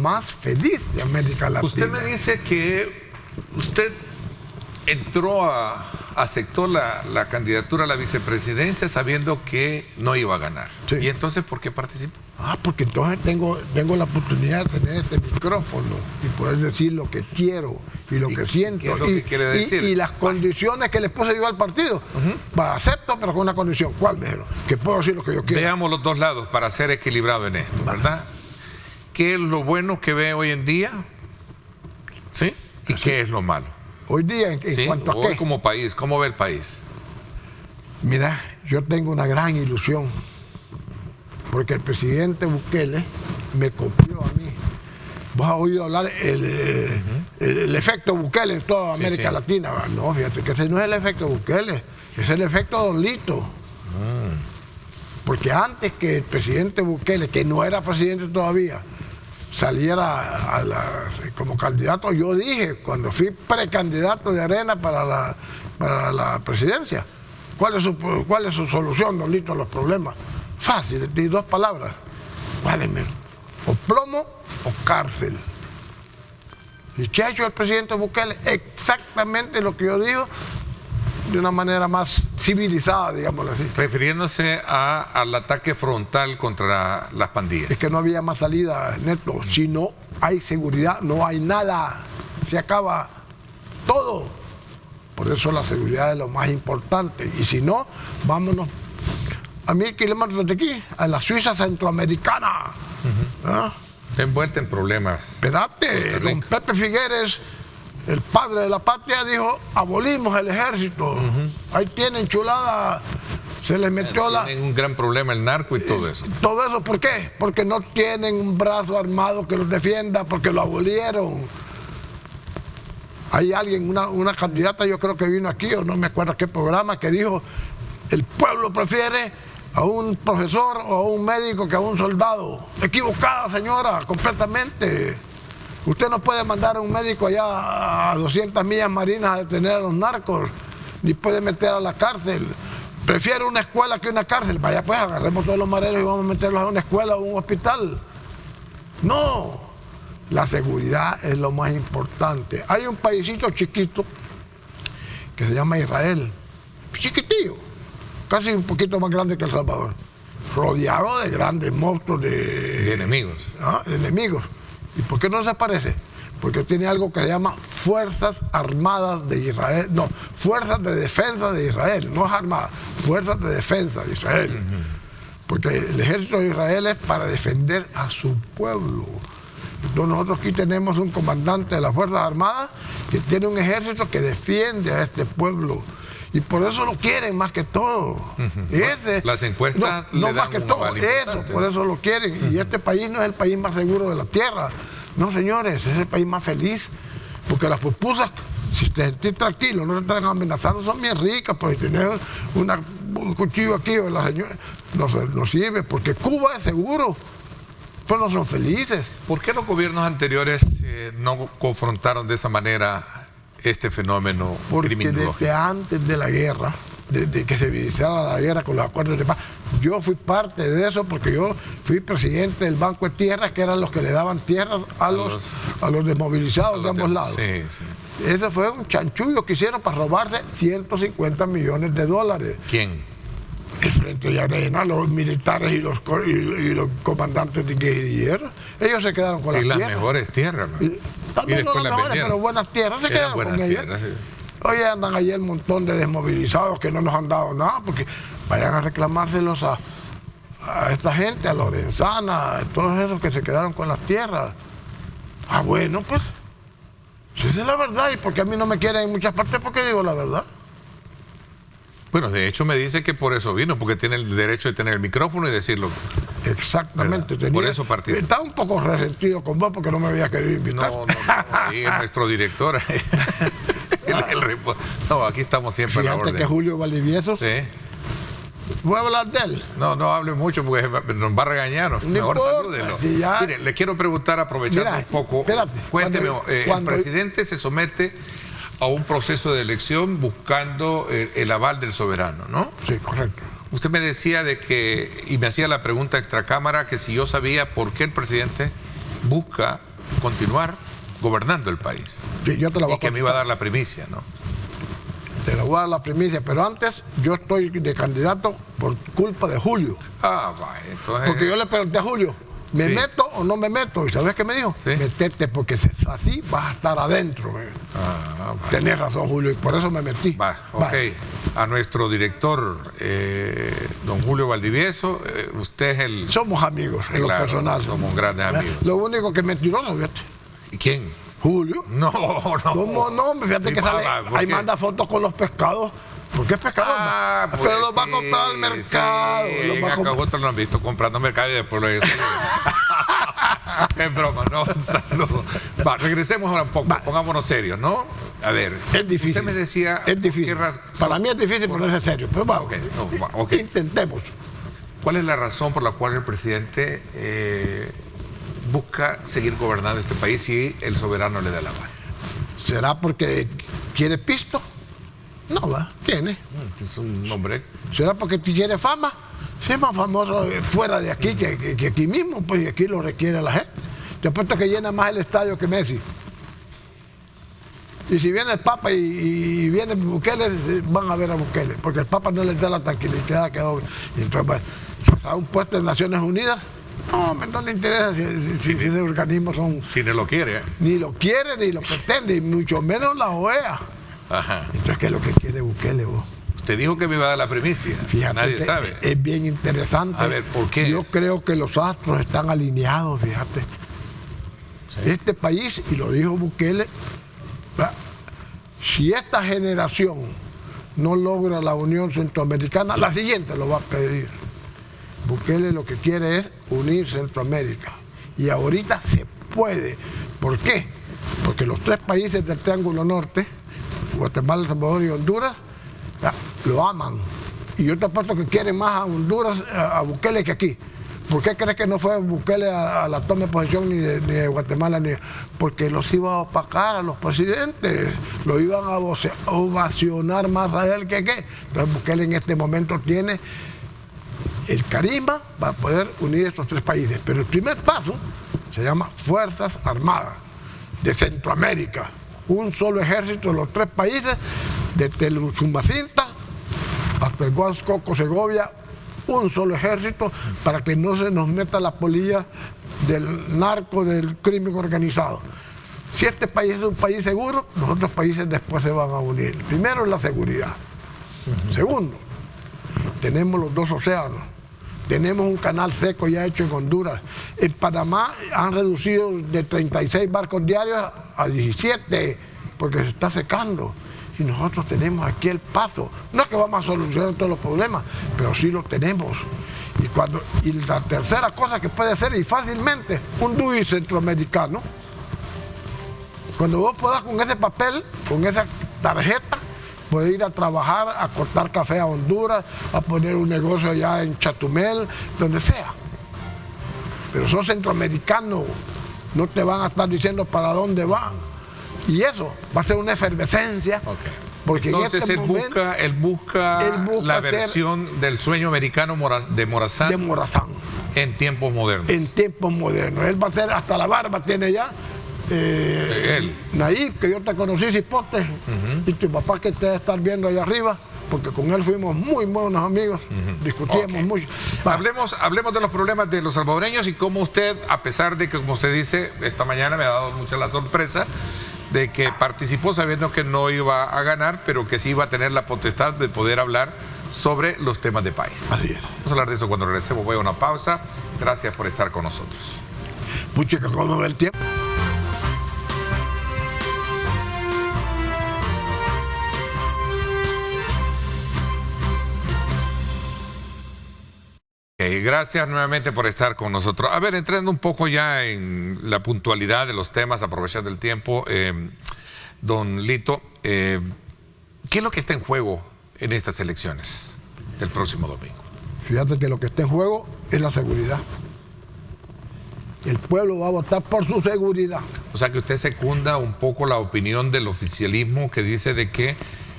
más feliz de América Latina. Usted me dice que usted entró a aceptó la candidatura a la vicepresidencia sabiendo que no iba a ganar. Sí. ¿Y entonces por qué participó? Porque entonces tengo la oportunidad de tener este micrófono y poder decir lo que quiero y lo que siento. ¿Qué es lo que quiere decir? Y las condiciones que le puse yo al partido. Acepto, pero con una condición. ¿Cuál mejor? Que puedo decir lo que yo quiero. Veamos los dos lados para ser equilibrado en esto, ¿verdad? ¿Qué es lo bueno que ve hoy en día? ¿Sí? ¿Y qué es lo malo? Hoy día, en Sí, cuanto a hoy qué. como país, ¿cómo ve el país? Mira, yo tengo una gran ilusión. Porque el presidente Bukele me copió a mí. Vos has oído hablar el efecto Bukele en toda América Latina. No, fíjate que ese no es el efecto Bukele, es el efecto Don Lito. Porque antes que el presidente Bukele, que no era presidente todavía, saliera como candidato, yo dije, cuando fui precandidato de Arena para la presidencia, ¿cuál es su solución, Don Lito, a los problemas? Fácil, de 2 palabras. Váleme, o plomo o cárcel. ¿Y qué ha hecho el presidente Bukele? Exactamente lo que yo digo, de una manera más civilizada, digámoslo así. Refiriéndose al ataque frontal contra las pandillas. Es que no había más salida, Neto. Si no hay seguridad, no hay nada. Se acaba todo. Por eso la seguridad es lo más importante. Y si no, vámonos a 1000 kilómetros de aquí, a la Suiza centroamericana. ¿Ah? Está envuelta en problemas. Espérate, don Pepe Figueres, el padre de la patria, dijo, abolimos el ejército. Ahí tienen chulada, se les metió Tienen un gran problema el narco y todo eso. Todo eso, ¿por qué? Porque no tienen un brazo armado que los defienda, porque lo abolieron. Hay alguien, una candidata, yo creo que vino aquí, o no me acuerdo qué programa, que dijo, el pueblo prefiere a un profesor o a un médico que a un soldado. Equivocada, señora, completamente. Usted no puede mandar a un médico allá a 200 millas marinas a detener a los narcos, ni puede meter a la cárcel. Prefiero una escuela que una cárcel. Vaya pues, agarremos todos los mareros y vamos a meterlos a una escuela o un hospital. No, la seguridad es lo más importante. Hay un paísito chiquito que se llama Israel, chiquitillo, casi un poquito más grande que El Salvador, rodeado de grandes monstruos de enemigos. De enemigos. ¿Y por qué no se parece? Porque tiene algo que se llama Fuerzas Armadas de Israel. No, Fuerzas de Defensa de Israel, no es armadas, Fuerzas de Defensa de Israel. Porque el ejército de Israel es para defender a su pueblo. Entonces nosotros aquí tenemos un comandante de las Fuerzas Armadas que tiene un ejército que defiende a este pueblo. Y por eso lo quieren más que todo. Las encuestas no le más dan que todo, eso, por eso lo quieren. Y este país no es el país más seguro de la tierra. No, señores, es el país más feliz. Porque las pupusas, si te sentís tranquilo, no te están amenazando, son bien ricas. Pues tener un cuchillo aquí o la señora no sirve, porque Cuba es seguro. Pero no son felices. ¿Por qué los gobiernos anteriores no confrontaron de esa manera este fenómeno criminológico? Porque desde antes de la guerra, desde que se iniciara la guerra con los acuerdos de paz, yo fui parte de eso porque yo fui presidente del Banco de Tierras, que eran los que le daban tierras a los desmovilizados de ambos lados. Sí, sí. Ese fue un chanchullo que hicieron para robarse $150 millones. ¿Quién? El Frente de Arena, los militares y los comandantes de guerrilleros. Ellos se quedaron con las tierras. Y las mejores tierras, ¿no? También no las mejores, pero buenas tierras se quedaron con ellas. Sí. Hoy andan ahí el montón de desmovilizados que no nos han dado nada, porque vayan a reclamárselos a esta gente, a Lorenzana, a todos esos que se quedaron con las tierras. Ah, bueno, pues, si es la verdad, y porque a mí no me quieren en muchas partes, porque digo la verdad. Bueno, de hecho me dice que por eso vino, porque tiene el derecho de tener el micrófono y decirlo. Exactamente. Por eso participó. Estaba un poco resentido con vos porque no me había querido invitar. No, ahí es nuestro director. No, aquí estamos siempre Fíjate a la orden. que Julio Valdivieso, Sí. ¿voy a hablar de él? No hable mucho porque nos va a regañar. No Mejor importa, salúdenlo. si ya... Mire, le quiero preguntar, aprovechando un poco. Espérate, Cuénteme, cuando el presidente se somete a un proceso de elección buscando el aval del soberano, ¿no? Sí, correcto. Usted me decía y me hacía la pregunta extracámara, que si yo sabía por qué el presidente busca continuar gobernando el país. Sí, yo te la voy y que me iba a dar la primicia, ¿no? te la voy a dar la primicia, pero antes yo estoy de candidato por culpa de Julio. Ah, vaya, entonces... Porque yo le pregunté a Julio, ¿me meto o no me meto? ¿Y sabes qué me dijo? Sí. Métete porque así vas a estar adentro. Tenés razón, Julio, y por eso me metí. Va, ok. A nuestro director, don Julio Valdivieso, usted es el... Somos amigos en lo personal. Somos grandes amigos. Lo único que es mentiroso, fíjate. ¿Y quién? Julio. No. ¿Cómo no? Fíjate que sale, ahí manda fotos con los pescados. ¿Por qué pescador? Pues pero los va a comprar al mercado. Sí, acá otros lo han visto comprando mercado y después lo dicen. Es broma, ¿no? Un saludo. Va, regresemos ahora un poco, pongámonos serios, ¿no? A ver, es difícil. Usted me decía... Es difícil. Para mí es difícil ponerse serio, pero vamos, intentemos. ¿Cuál es la razón por la cual el presidente busca seguir gobernando este país si el soberano le da la mano? ¿Será porque quiere pisto? No, va, tiene. Es un hombre. ¿Será porque quiere fama? Sí, es más famoso fuera de aquí que aquí mismo, pues y aquí lo requiere la gente. Te apuesto que llena más el estadio que Messi. Y si viene el Papa y viene Bukele, van a ver a Bukele, porque el Papa no les da la tranquilidad que hoy. Y entonces, a un puesto en Naciones Unidas, no le interesa si ese organismo son... Si no lo quiere. Ni lo quiere, ni lo pretende, y mucho menos la OEA. Ajá. Entonces, ¿qué es lo que quiere Bukele, vos? Usted dijo que me iba a dar la primicia. Fíjate, nadie sabe. Es bien interesante. A ver, ¿por qué? Yo creo que los astros están alineados, fíjate. Sí. Este país, y lo dijo Bukele, si esta generación no logra la Unión Centroamericana, la siguiente lo va a pedir. Bukele lo que quiere es unir Centroamérica. Y ahorita se puede. ¿Por qué? Porque los tres países del Triángulo Norte, Guatemala, El Salvador y Honduras, lo aman. Y yo te apuesto que quieren más a Honduras, a Bukele que aquí. ¿Por qué crees que no fue Bukele a la toma de posesión ni de Guatemala? Porque los iba a opacar a los presidentes, lo iban a ovacionar más a él que qué. Entonces Bukele en este momento tiene el carisma para poder unir estos tres países. Pero el primer paso se llama Fuerzas Armadas de Centroamérica. Un solo ejército de los tres países, desde el Sumacinta hasta el Guascoco, Segovia, un solo ejército para que no se nos meta la polilla del narco, del crimen organizado. Si este país es un país seguro, los otros países después se van a unir. Primero es la seguridad. Segundo, tenemos los dos océanos. Tenemos un canal seco ya hecho en Honduras. En Panamá han reducido de 36 barcos diarios a 17 porque se está secando. Y nosotros tenemos aquí el paso. No es que vamos a solucionar todos los problemas, pero sí lo tenemos. Y la tercera cosa que puede ser, y fácilmente, un DUI centroamericano. Cuando vos podás con ese papel, con esa tarjeta, puede ir a trabajar, a cortar café a Honduras, a poner un negocio allá en Chatumel, donde sea. Pero sos centroamericano, no te van a estar diciendo para dónde van. Y eso va a ser una efervescencia. Okay. Porque entonces en este él busca la versión del sueño americano de Morazán. De Morazán. En tiempos modernos. En tiempos modernos. Él va a hacer, hasta la barba tiene ya. Él. Nayib, que yo te conocí, Cipote, y tu papá que te debe estar viendo allá arriba, porque con él fuimos muy buenos amigos, discutíamos mucho. Hablemos de los problemas de los salvadoreños y cómo usted, a pesar de que, como usted dice, esta mañana me ha dado mucha la sorpresa de que participó sabiendo que no iba a ganar, pero que sí iba a tener la potestad de poder hablar sobre los temas de país. Así es. Vamos a hablar de eso cuando regresemos. Voy a una pausa. Gracias por estar con nosotros. Pucha, que cómo ve el tiempo. Gracias nuevamente por estar con nosotros. A ver, entrando un poco ya en la puntualidad de los temas, aprovechando el tiempo, don Lito, ¿qué es lo que está en juego en estas elecciones del próximo domingo? Fíjate que lo que está en juego es la seguridad. El pueblo va a votar por su seguridad. O sea que usted secunda un poco la opinión del oficialismo que dice de que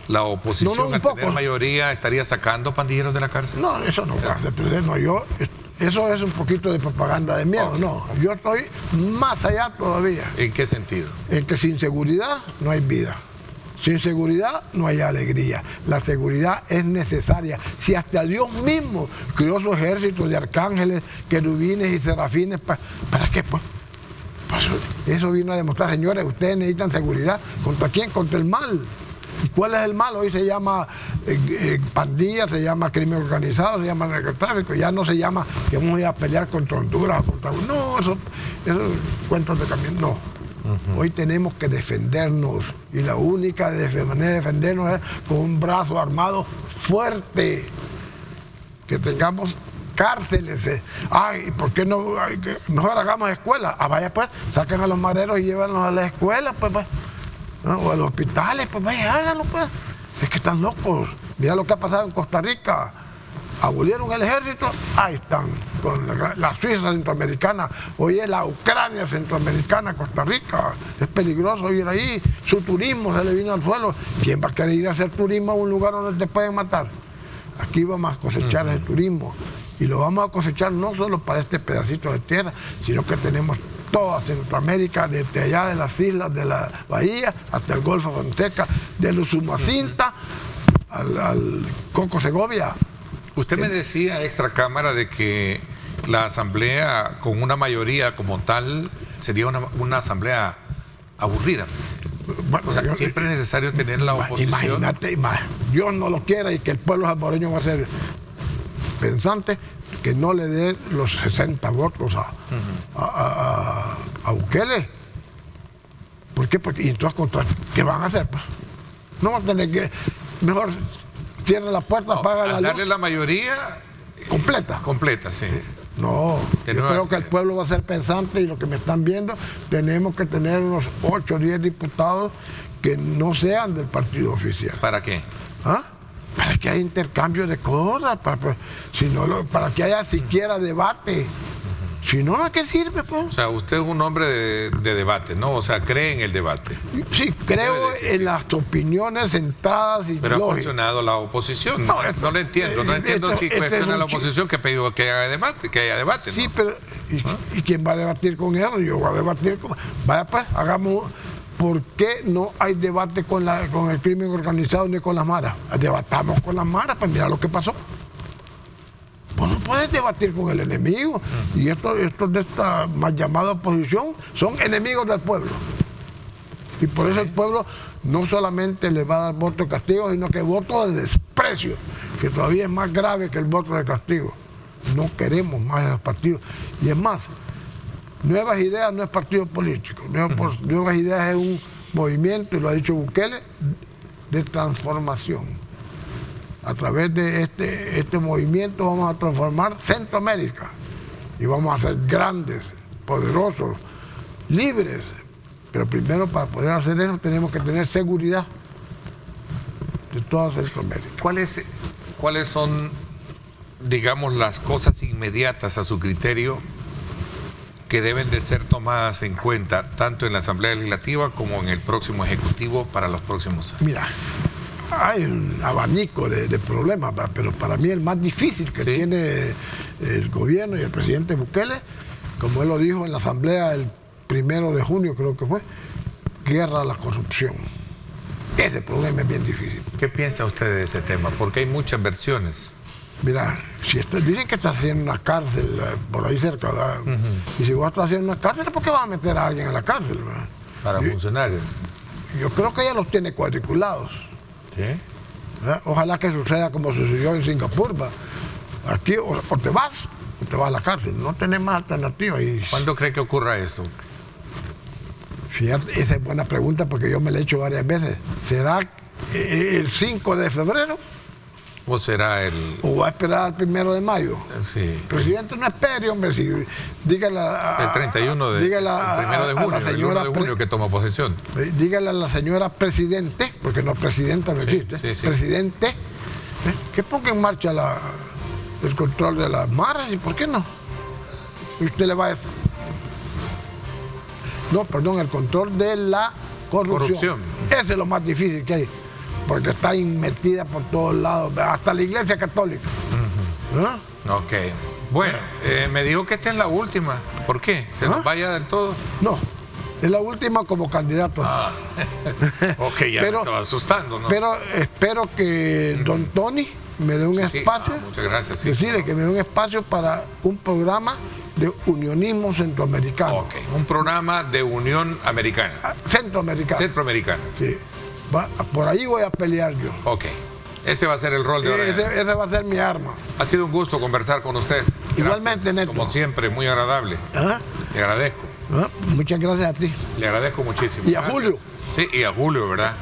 la oposición al tener mayoría estaría sacando pandilleros de la cárcel. No, eso no pasa. No, eso es un poquito de propaganda de miedo. Okay. No, yo estoy más allá todavía. ¿En qué sentido? En que sin seguridad no hay vida. Sin seguridad no hay alegría. La seguridad es necesaria. Si hasta Dios mismo creó su ejército de arcángeles, querubines y serafines, ¿para qué pues? Eso vino a demostrar, señores, ustedes necesitan seguridad. ¿Contra quién? Contra el mal. ¿Y cuál es el mal? Hoy se llama pandilla, se llama crimen organizado, se llama narcotráfico. Ya no se llama que vamos a ir a pelear contra Honduras o contra... No, eso cuentos de camino. No. Hoy tenemos que defendernos. Y la única manera de defendernos es con un brazo armado fuerte. Que tengamos cárceles. Ay, ¿por qué no? Mejor hagamos escuelas. Vaya pues, saquen a los mareros y llévenlos a las escuelas, pues. ¿No? O a los hospitales, pues vaya, háganlo, pues. Es que están locos. Mira lo que ha pasado en Costa Rica. Abolieron el ejército, ahí están, con la Suiza centroamericana, hoy es la Ucrania centroamericana, Costa Rica. Es peligroso ir ahí, su turismo se le vino al suelo. ¿Quién va a querer ir a hacer turismo a un lugar donde te pueden matar? Aquí vamos a cosechar el turismo. Y lo vamos a cosechar no solo para este pedacito de tierra, sino que tenemos toda Centroamérica, desde allá de las islas de la bahía hasta el Golfo Fonseca, de los Usumacinta al Coco Segovia. Usted me decía, extra cámara, de que la asamblea con una mayoría como tal sería una asamblea aburrida. Bueno, o sea, siempre es necesario tener la oposición. Imagínate, Dios no lo quiera y que el pueblo salvadoreño va a ser pensante, que no le dé los 60 votos a Bukele. ¿Por qué? Porque, y entonces, ¿qué van a hacer? Pues? No van a tener que... Mejor cierra la puerta, apaga la luz. Darle la mayoría... Completa. Completa, sí. No, yo creo que el pueblo va a ser pensante y lo que me están viendo, tenemos que tener unos 8 o 10 diputados que no sean del partido oficial. ¿Para qué? Para que haya intercambio de cosas, para que haya siquiera debate. Si no, ¿a qué sirve, pues? O sea, usted es un hombre de debate, ¿no? O sea, cree en el debate. Sí, creo en las opiniones centradas y pero ha cuestionado la oposición. No lo entiendo. No entiendo si cuestiona la oposición que pedido que haya debate. Sí, ¿no? pero ¿y quién va a debatir con él? Yo voy a debatir con... Vaya pues, hagamos... ¿Por qué no hay debate con el crimen organizado ni con las maras? Debatamos con las maras, pues mira lo que pasó. Pues no puedes debatir con el enemigo. Y estos de esta más llamada oposición son enemigos del pueblo. Y por eso el pueblo no solamente le va a dar voto de castigo, sino que voto de desprecio, que todavía es más grave que el voto de castigo. No queremos más esos partidos. Y es más, Nuevas Ideas no es partido político. Nuevas Ideas es un movimiento, y lo ha dicho Bukele, de transformación. A través de este movimiento vamos a transformar Centroamérica y vamos a ser grandes, poderosos, libres. Pero primero, para poder hacer eso, tenemos que tener seguridad de toda Centroamérica. ¿Cuáles son, digamos, las cosas inmediatas a su criterio que deben de ser tomadas en cuenta tanto en la Asamblea Legislativa como en el próximo Ejecutivo para los próximos años? Mira, hay un abanico de problemas, pero para mí el más difícil que tiene el gobierno y el presidente Bukele, como él lo dijo en la Asamblea el 1 de junio, creo que fue, guerra a la corrupción. Ese problema es bien difícil. ¿Qué piensa usted de ese tema? Porque hay muchas versiones. Mira, dicen que está haciendo una cárcel por ahí cerca, ¿verdad? Y si vos estás haciendo una cárcel, ¿por qué vas a meter a alguien en la cárcel, ¿verdad? Para funcionarios. Yo creo que ya los tiene cuadriculados. ¿Sí? ¿Verdad? Ojalá que suceda como sucedió en Singapur, ¿verdad? Aquí o te vas a la cárcel, no tenés más alternativa. ¿Cuándo cree que ocurra esto? Fíjate, esa es buena pregunta porque yo me la he hecho varias veces. ¿Será el 5 de febrero? ¿O será ¿O va a esperar el 1 de mayo? Sí. El presidente no espere, hombre. Dígale el 31 de... dígale el 1 de junio, el 1 de junio que toma posesión. Dígale a la señora presidente, porque no presidenta no existe, presidente, que ponga en marcha el control de las maras. ¿Y por qué no? Y usted le va a decir... No, perdón, el control de la corrupción. Ese es lo más difícil que hay, porque está metida por todos lados, hasta la Iglesia Católica. Ok. Bueno, me dijo que esta es la última. ¿Por qué? ¿Se nos vaya del todo? No, Es la última como candidato. Ok, ya me estaba asustando, ¿no? Pero espero que don Tony me dé un espacio. Muchas gracias. Sí, decirle que me dé un espacio para un programa de unionismo centroamericano. Ok, un programa de unión americana. Centroamericano. Centroamericana. Sí. Por ahí voy a pelear yo. Ok. Ese va a ser el rol de ahora. Ese va a ser mi arma. Ha sido un gusto conversar con usted. Gracias. Igualmente, Neto. Como siempre, muy agradable. ¿Ah? Le agradezco. Muchas gracias a ti. Le agradezco muchísimo. Y a Gracias. Julio. Sí, y a Julio, ¿verdad?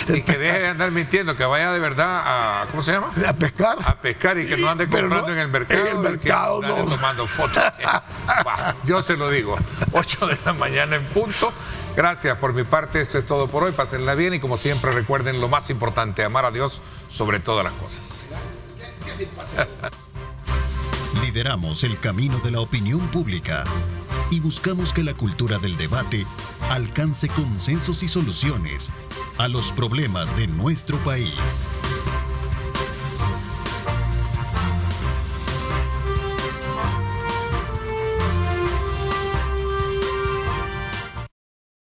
Y que deje de andar mintiendo, que vaya de verdad a, ¿cómo se llama? A pescar. A pescar y que no ande comprando en el mercado. En el mercado, que ande no. tomando fotos. Bah, yo se lo digo, 8 de la mañana en punto. Gracias por mi parte, esto es todo por hoy. Pásenla bien y como siempre recuerden lo más importante, amar a Dios sobre todas las cosas. Lideramos el camino de la opinión pública y buscamos que la cultura del debate alcance consensos y soluciones a los problemas de nuestro país.